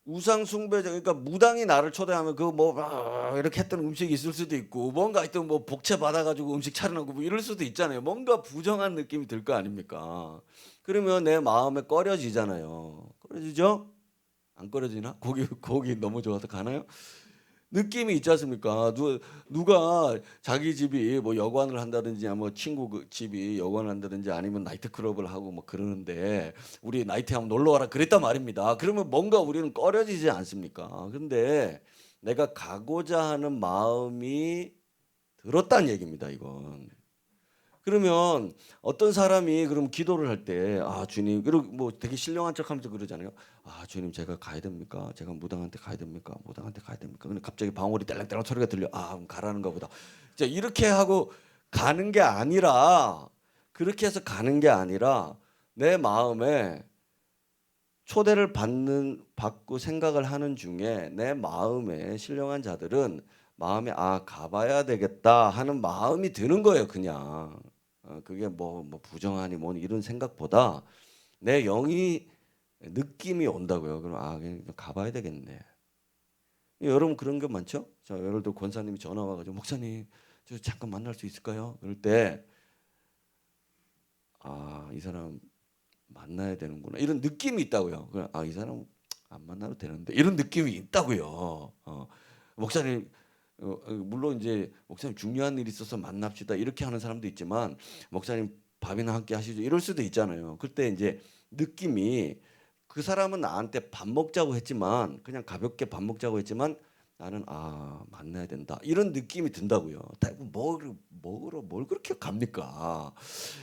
우상 숭배자 그러니까 무당이 나를 초대하면 그 뭐 이렇게 했던 음식이 있을 수도 있고 뭔가 하여튼 뭐 복채 받아가지고 음식 차려놓고 뭐 이럴 수도 있잖아요. 뭔가 부정한 느낌이 들 거 아닙니까? 그러면 내 마음에 꺼려지잖아요. 꺼려지죠? 안 꺼려지나? 고기 너무 좋아서 가나요? 느낌이 있지 않습니까? 누가 자기 집이 뭐 여관을 한다든지 뭐 친구 그 집이 여관을 한다든지 아니면 나이트클럽을 하고 뭐 그러는데 우리 나이트에 한번 놀러 와라 그랬단 말입니다. 그러면 뭔가 우리는 꺼려지지 않습니까? 근데 내가 가고자 하는 마음이 들었다는 얘기입니다. 이건. 그러면 어떤 사람이 그럼 기도를 할 때 주님 그리고 뭐 되게 신령한 척하면서 그러잖아요. 주님 제가 가야 됩니까? 제가 무당한테 가야 됩니까? 무당한테 가야 됩니까? 근데 갑자기 방울이 딸랑딸랑 소리가 들려. 그럼 가라는가 보다. 자 이렇게 하고 가는 게 아니라 그렇게 해서 가는 게 아니라 내 마음에 초대를 받고 생각을 하는 중에 내 마음에 신령한 자들은 마음에 가봐야 되겠다 하는 마음이 드는 거예요. 그냥 그게 뭐 부정하니 뭐니 이런 생각보다 내 영이 느낌이 온다고요. 그럼 그냥 가봐야 되겠네. 여러분 그런 게 많죠? 자, 예를 들어 권사님이 전화 와가지고 목사님 저 잠깐 만날 수 있을까요? 그럴 때 이 사람 만나야 되는구나 이런 느낌이 있다고요. 이 사람 안 만나도 되는데 이런 느낌이 있다고요. 목사님 물론 이제 목사님 중요한 일이 있어서 만납시다 이렇게 하는 사람도 있지만 목사님 밥이나 함께 하시죠 이럴 수도 있잖아요. 그때 이제 느낌이 그 사람은 나한테 밥 먹자고 했지만 그냥 가볍게 밥 먹자고 했지만 나는 만나야 된다 이런 느낌이 든다고요. 먹으러 뭘 그렇게 갑니까?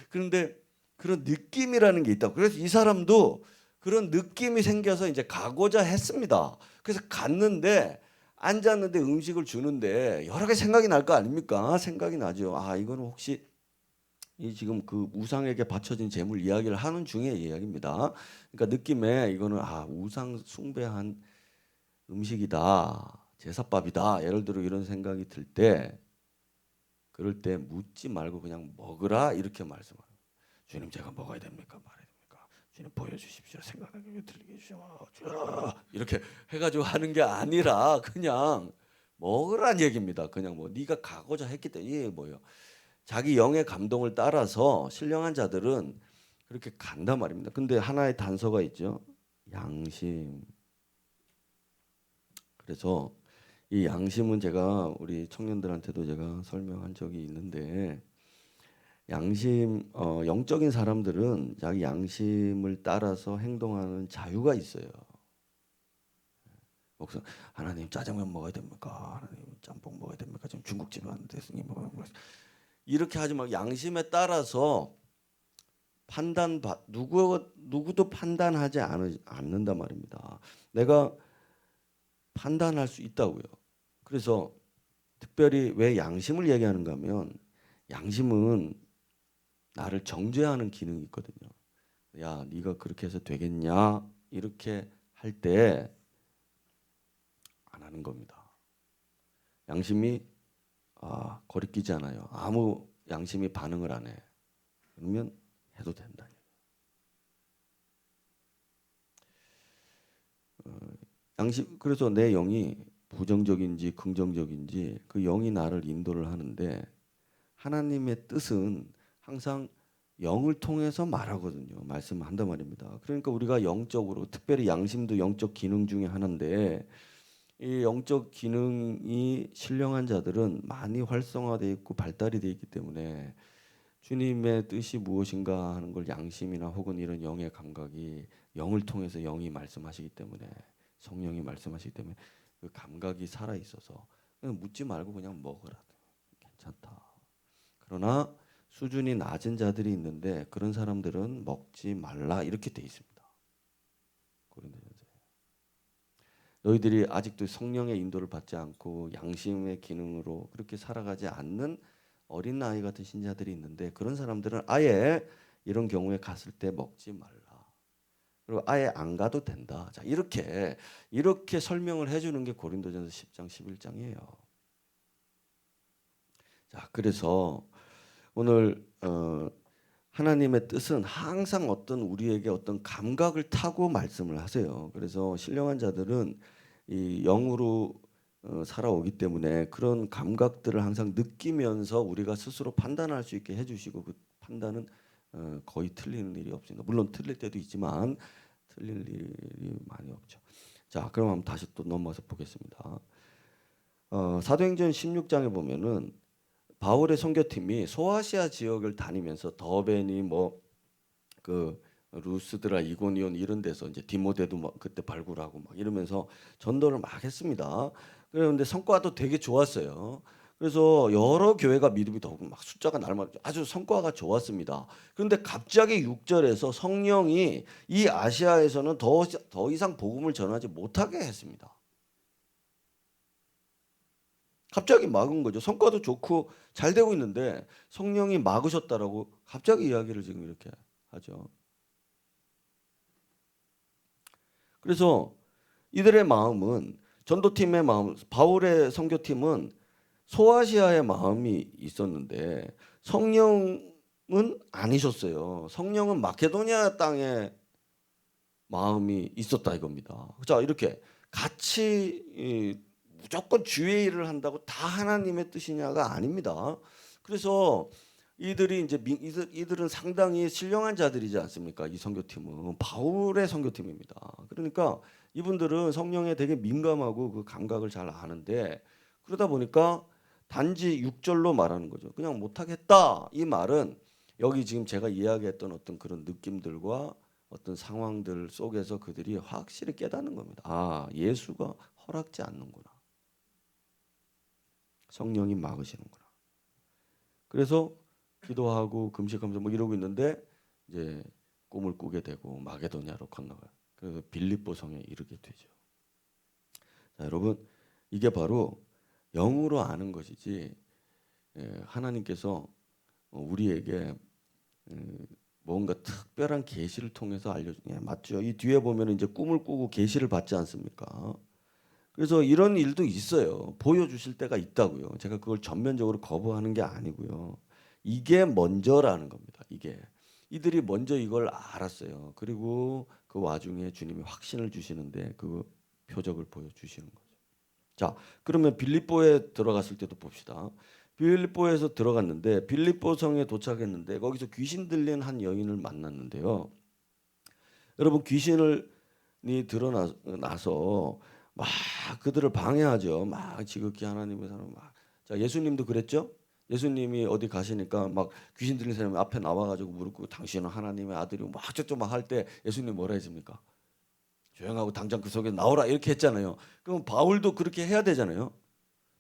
그런데 그런 느낌이라는 게 있다고. 그래서 이 사람도 그런 느낌이 생겨서 이제 가고자 했습니다. 그래서 갔는데 앉았는데 음식을 주는데 여러 개 생각이 날 거 아닙니까? 생각이 나죠. 이거는 혹시 이 지금 그 우상에게 바쳐진 제물 이야기를 하는 중에 이야기입니다. 그러니까 느낌에 이거는 우상 숭배한 음식이다, 제사밥이다. 예를 들어 이런 생각이 들 때, 그럴 때 묻지 말고 그냥 먹으라 이렇게 말씀하는. 주님 제가 먹어야 됩니까? 말아야 됩니까? 주님 보여주십시오. 생각나게 들리게 해주십시오. 이렇게 해가지고 하는 게 아니라 그냥 먹으란 얘기입니다. 그냥 뭐 네가 가고자 했기 때문에 이게 뭐예요? 자기 영의 감동을 따라서 신령한 자들은 그렇게 간단 말입니다. 근데 하나의 단서가 있죠. 양심. 그래서 이 양심은 제가 우리 청년들한테도 제가 설명한 적이 있는데 양심 영적인 사람들은 자기 양심을 따라서 행동하는 자유가 있어요. 그래서 하나님 짜장면 먹어야 됩니까? 하나님 짬뽕 먹어야 됩니까? 지금 중국집 왔는데 스님 이렇게 하지 말고 양심에 따라서 누구도 판단하지 않는단 말입니다. 내가 판단할 수 있다고요. 그래서 특별히 왜 양심을 얘기하는가 하면 양심은 나를 정죄하는 기능이 있거든요. 야, 네가 그렇게 해서 되겠냐? 이렇게 할 때 안 하는 겁니다. 양심이 거리끼지 않아요. 아무 양심이 반응을 안 해. 그러면 해도 된다. 양심 그래서 내 영이 부정적인지 긍정적인지 그 영이 나를 인도를 하는데 하나님의 뜻은 항상 영을 통해서 말하거든요. 말씀한단 말입니다. 그러니까 우리가 영적으로 특별히 양심도 영적 기능 중에 하나인데 이 영적 기능이 신령한 자들은 많이 활성화되어 있고 발달이 되어 있기 때문에 주님의 뜻이 무엇인가 하는 걸 양심이나 혹은 이런 영의 감각이 영을 통해서 영이 말씀하시기 때문에 성령이 말씀하시기 때문에 그 감각이 살아 있어서 그냥 묻지 말고 그냥 먹으라. 괜찮다. 그러나 수준이 낮은 자들이 있는데 그런 사람들은 먹지 말라 이렇게 돼 있습니다. 고린도전서에. 너희들이 아직도 성령의 인도를 받지 않고 양심의 기능으로 그렇게 살아가지 않는 어린 아이 같은 신자들이 있는데 그런 사람들은 아예 이런 경우에 갔을 때 먹지 말라. 그리고 아예 안 가도 된다. 자, 이렇게 설명을 해주는 게 고린도전서 10장 11장이에요. 자, 그래서 오늘 하나님의 뜻은 항상 우리에게 어떤 감각을 타고 말씀을 하세요. 그래서 신령한 자들은 이 영으로 살아오기 때문에 그런 감각들을 항상 느끼면서 우리가 스스로 판단할 수 있게 해주시고 그 판단은 거의 틀리는 일이 없습니다. 물론 틀릴 때도 있지만 틀릴 일이 많이 없죠. 자, 그럼 한번 다시 또 넘어서 보겠습니다. 사도행전 16장에 보면은 바울의 선교팀이 소아시아 지역을 다니면서 더베니 그 루스드라 이고니온 이런 데서 이제 디모데도 그때 발굴하고 이러면서 전도를 막 했습니다. 그런데 성과도 되게 좋았어요. 그래서 여러 교회가 믿음이 더욱 막 숫자가 날마다 아주 성과가 좋았습니다. 그런데 갑자기 6절에서 성령이 이 아시아에서는 더 이상 복음을 전하지 못하게 했습니다. 갑자기 막은 거죠. 성과도 좋고 잘 되고 있는데 성령이 막으셨다라고 갑자기 이야기를 지금 이렇게 하죠. 그래서 이들의 마음은 전도팀의 마음, 바울의 선교팀은 소아시아의 마음이 있었는데 성령은 아니셨어요. 성령은 마케도니아 땅에 마음이 있었다 이겁니다. 자, 이렇게 같이 무조건 주의 일을 한다고 다 하나님의 뜻이냐가 아닙니다. 그래서 이들은 상당히 신령한 자들이지 않습니까? 이 선교팀은 바울의 선교팀입니다. 그러니까 이분들은 성령에 되게 민감하고 그 감각을 잘 아는데 그러다 보니까 단지 6절로 말하는 거죠. 그냥 못하겠다. 이 말은 여기 지금 제가 이야기했던 어떤 그런 느낌들과 어떤 상황들 속에서 그들이 확실히 깨닫는 겁니다. 아, 예수가 허락지 않는구나. 성령이 막으시는구나. 그래서 기도하고 금식하면서 뭐 이러고 있는데 이제 꿈을 꾸게 되고 마게도냐로 건너가요. 그래서 빌립보 성에 이르게 되죠. 자, 여러분, 이게 바로 영으로 아는 것이지 하나님께서 우리에게 뭔가 특별한 계시를 통해서 맞죠. 이 뒤에 보면 이제 꿈을 꾸고 계시를 받지 않습니까? 그래서 이런 일도 있어요. 보여주실 때가 있다고요. 제가 그걸 전면적으로 거부하는 게 아니고요. 이게 먼저라는 겁니다. 이게 이들이 먼저 이걸 알았어요. 그리고 그 와중에 주님이 확신을 주시는데 그 표적을 보여주시는 거죠. 자, 그러면 빌립보에 들어갔을 때도 봅시다. 빌립보에서 들어갔는데 빌립보 성에 도착했는데 거기서 귀신 들린 한 여인을 만났는데요. 여러분 귀신이 드러나서 막 그들을 방해하죠. 막 지극히 하나님의 사람 막. 자, 예수님도 그랬죠? 예수님이 어디 가시니까 막 귀신 들린 사람이 앞에 나와가지고 무릎 꿇고 당신은 하나님의 아들이고 막 저쪽 막 할 때 예수님 뭐라 했습니까? 조용하고 당장 그 속에 나오라 이렇게 했잖아요. 그럼 바울도 그렇게 해야 되잖아요.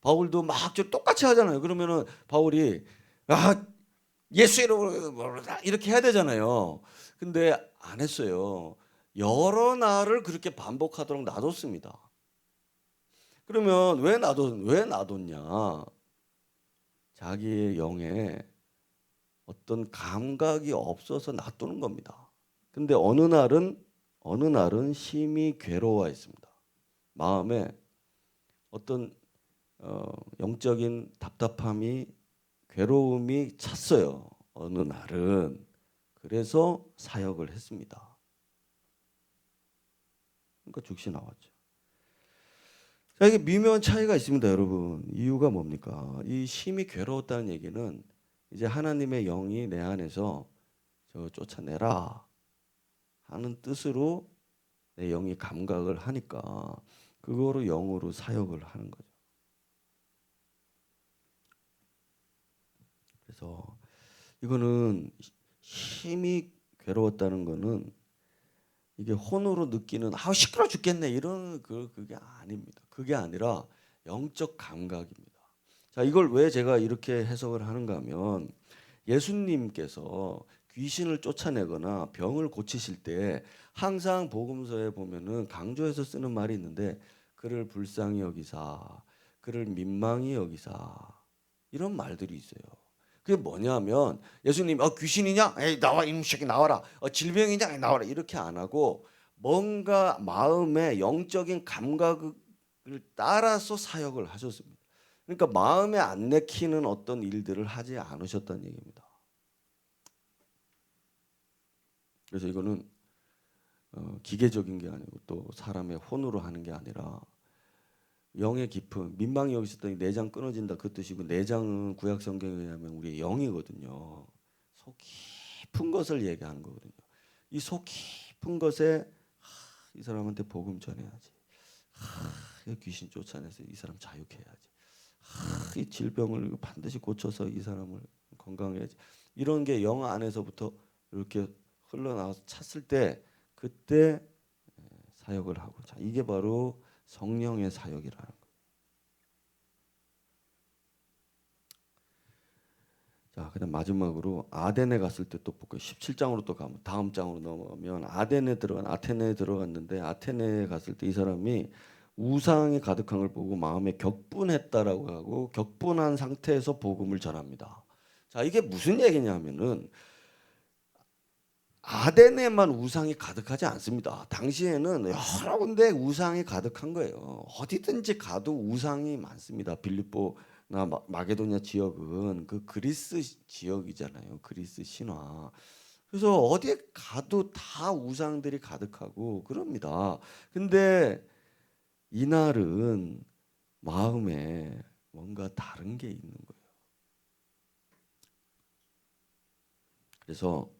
바울도 막 저 똑같이 하잖아요. 그러면은 바울이 아 예수 이름으로 이렇게 해야 되잖아요. 근데 안 했어요. 여러 날을 그렇게 반복하도록 놔뒀습니다. 그러면 왜 놔뒀냐? 자기의 영에 어떤 감각이 없어서 놔두는 겁니다. 근데 어느 날은 심히 괴로워했습니다. 마음에 어떤 영적인 답답함이 괴로움이 찼어요. 어느 날은 그래서 사역을 했습니다. 그러니까 즉시 나왔죠. 자, 이게 미묘한 차이가 있습니다, 여러분. 이유가 뭡니까? 이 심히 괴로웠다는 얘기는 이제 하나님의 영이 내 안에서 저 쫓아내라 하는 뜻으로 내 영이 감각을 하니까 그거로 영으로 사역을 하는 거죠. 그래서 이거는 힘이 괴로웠다는 거는 이게 혼으로 느끼는 아 시끄러 죽겠네 이런 그게 아닙니다. 그게 아니라 영적 감각입니다. 자, 이걸 왜 제가 이렇게 해석을 하는가 하면 예수님께서 귀신을 쫓아내거나 병을 고치실 때 항상 복음서에 보면은 강조해서 쓰는 말이 있는데 그를 불쌍히 여기사, 그를 민망히 여기사 이런 말들이 있어요. 그게 뭐냐면 예수님 귀신이냐? 에이 나와 이놈 새끼 나와라. 질병이냐? 에이, 나와라. 이렇게 안 하고 뭔가 마음의 영적인 감각을 따라서 사역을 하셨습니다. 그러니까 마음에 안 내키는 어떤 일들을 하지 않으셨다는 얘기입니다. 그래서 이거는 기계적인 게 아니고 또 사람의 혼으로 하는 게 아니라 영의 깊은 민망히 여기셨더니 내장 끊어진다 그 뜻이고 내장은 구약 성경에 의하면 우리의 영이거든요. 속 깊은 것을 얘기하는 거거든요. 이 속 깊은 것에 이 사람한테 복음 전해야지. 이 귀신 쫓아내서 이 사람 자유케 해야지. 이 질병을 반드시 고쳐서 이 사람을 건강해야지. 이런 게 영 안에서부터 이렇게 흘러나와서 찼을 때 그때 사역을 하고 자 이게 바로 성령의 사역이라는 거예요. 자, 그다음 마지막으로 아덴에 갔을 때 또 볼까요? 17장으로 또 가면 다음 장으로 넘어가면 아테네에 들어갔는데 아테네에 갔을 때 이 사람이 우상이 가득한 걸 보고 마음에 격분했다라고 하고 격분한 상태에서 복음을 전합니다. 자, 이게 무슨 얘기냐면은 아덴에만 우상이 가득하지 않습니다. 당시에는 여러 군데 우상이 가득한 거예요. 어디든지 가도 우상이 많습니다. 빌립보나 마게도냐 지역은 그 그리스 지역이잖아요. 그리스 신화. 그래서 어디에 가도 다 우상들이 가득하고 그럽니다. 근데 이날은 마음에 뭔가 다른 게 있는 거예요. 그래서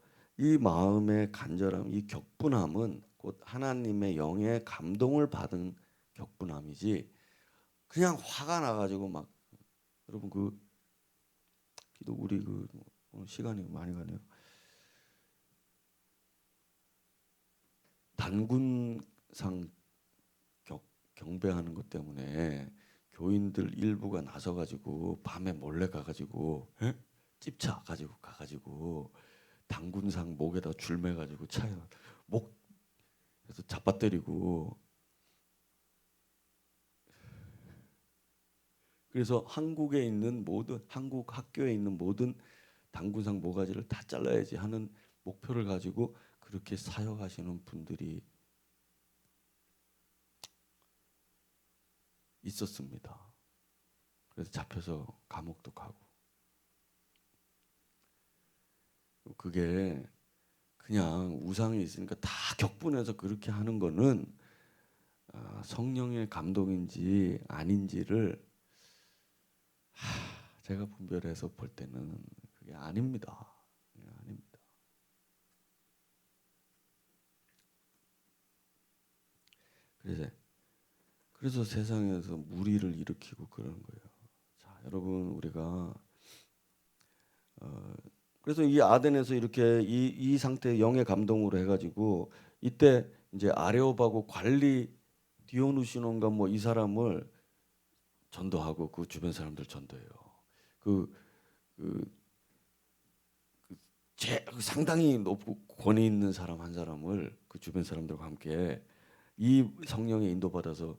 이 마음의 간절함, 이 격분함은 곧 하나님의 영의 감동을 받은 격분함이지 그냥 화가 나가지고 막 여러분 그 기도 우리 그 오늘 시간이 많이 가네요. 단군상 경배하는 것 때문에 교인들 일부가 나서 가지고 밤에 몰래 가 가지고 찝차 가지고 가 가지고 단군상 목에다 줄 매 가지고 차에 목 그래서 잡아때리고 그래서 한국에 있는 모든 한국 학교에 있는 모든 단군상 모가지를 다 잘라야지 하는 목표를 가지고 그렇게 사역하시는 분들이 있었습니다. 그래서 잡혀서 감옥도 가고 그게 그냥 우상이 있으니까 다 격분해서 그렇게 하는 거는 성령의 감동인지 아닌지를 제가 분별해서 볼 때는 그게 아닙니다. 그게 아닙니다. 그래서 세상에서 무리를 일으키고 그러는 거예요. 자, 여러분 우리가 그래서 이 아덴에서 이렇게 이 상태 영의 감동으로 해가지고 이때 이제 아레오바고 관리 디오누시논가 뭐 이 사람을 전도하고 그 주변 사람들 전도해요. 그 상당히 높고 권위 있는 사람 한 사람을 그 주변 사람들과 함께 이 성령에 인도받아서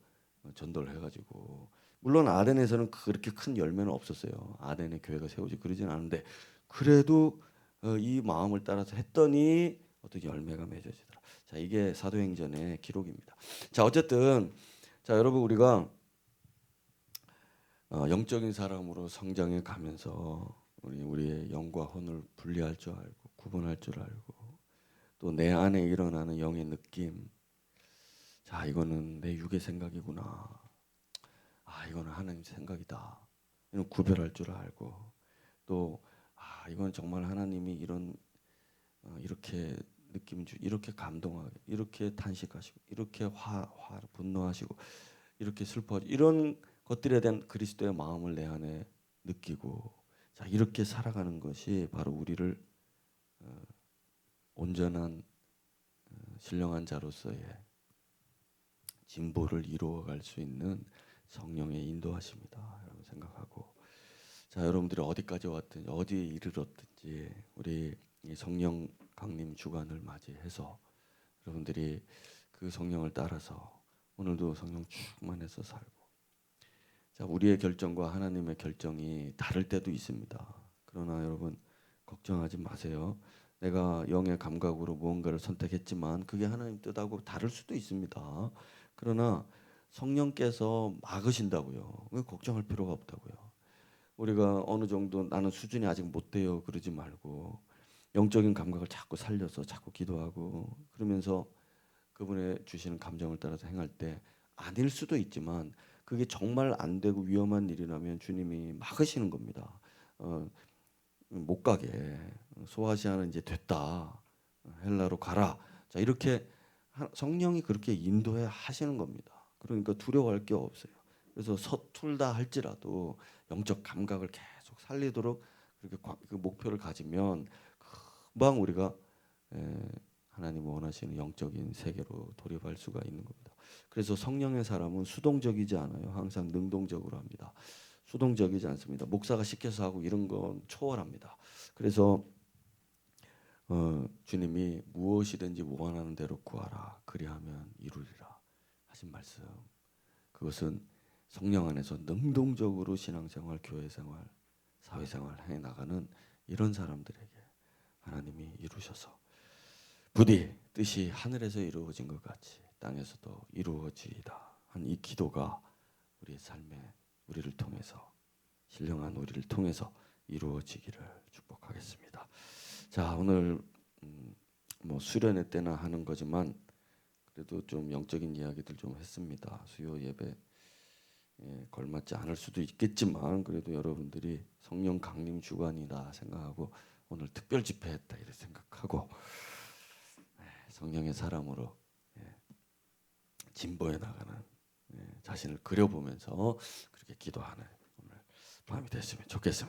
전도를 해가지고 물론 아덴에서는 그렇게 큰 열매는 없었어요. 아덴에 교회가 세우지 그러진 않은데 그래도 이 마음을 따라서 했더니 어떤 열매가 맺어지더라. 자 이게 사도행전의 기록입니다. 자 어쨌든 자 여러분 우리가 영적인 사람으로 성장해 가면서 우리의 영과 혼을 분리할 줄 알고 구분할 줄 알고 또 내 안에 일어나는 영의 느낌 자 이거는 내 육의 생각이구나 이거는 하나님 생각이다 이런 구별할 줄 알고 또 이건 정말 하나님이 이렇게 느낌 주 이렇게 감동하게 이렇게 탄식하시고 이렇게 분노하시고 이렇게 슬퍼하시고 이런 것들에 대한 그리스도의 마음을 내 안에 느끼고 자 이렇게 살아가는 것이 바로 우리를 온전한 신령한 자로서의 진보를 이루어갈 수 있는 성령의 인도하심이다 여러분 생각하고 자 여러분들이 어디까지 왔든지 어디에 이르렀든지 우리 이 성령 강림 주간을 맞이해서 여러분들이 그 성령을 따라서 오늘도 성령 충만해서 살고 자 우리의 결정과 하나님의 결정이 다를 때도 있습니다. 그러나 여러분 걱정하지 마세요. 내가 영의 감각으로 무언가를 선택했지만 그게 하나님 뜻하고 다를 수도 있습니다. 그러나 성령께서 막으신다고요. 걱정할 필요가 없다고요. 우리가 어느 정도 나는 수준이 아직 못 돼요 그러지 말고 영적인 감각을 자꾸 살려서 자꾸 기도하고 그러면서 그분의 주시는 감정을 따라서 행할 때 아닐 수도 있지만 그게 정말 안 되고 위험한 일이라면 주님이 막으시는 겁니다. 못 가게 소아시아는 이제 됐다 헬라로 가라 자 이렇게 성령이 그렇게 인도해 하시는 겁니다. 그러니까 두려워할 게 없어요. 그래서 서툴다 할지라도 영적 감각을 계속 살리도록 그렇게 그 목표를 가지면 금방 우리가 하나님 원하시는 영적인 세계로 돌입할 수가 있는 겁니다. 그래서 성령의 사람은 수동적이지 않아요. 항상 능동적으로 합니다. 수동적이지 않습니다. 목사가 시켜서 하고 이런 건 초월합니다. 그래서 주님이 무엇이든지 원하는 대로 구하라 그리하면 이루리라 하신 말씀 그것은 성령 안에서 능동적으로 신앙생활, 교회생활, 사회생활 해나가는 이런 사람들에게 하나님이 이루셔서 부디 뜻이 하늘에서 이루어진 것 같이 땅에서도 이루어지이다 한 이 기도가 우리의 삶에 우리를 통해서 신령한 우리를 통해서 이루어지기를 축복하겠습니다. 자 오늘 뭐 수련회 때나 하는 거지만 그래도 좀 영적인 이야기들 좀 했습니다. 수요 예배 걸맞지 않을 수도 있겠지만 그래도 여러분들이 성령 강림 주간이다 생각하고 오늘 특별 집회했다 이렇게 생각하고 성령의 사람으로 진보해 나가는 자신을 그려보면서 그렇게 기도하는 오늘 밤이 됐으면 좋겠습니다.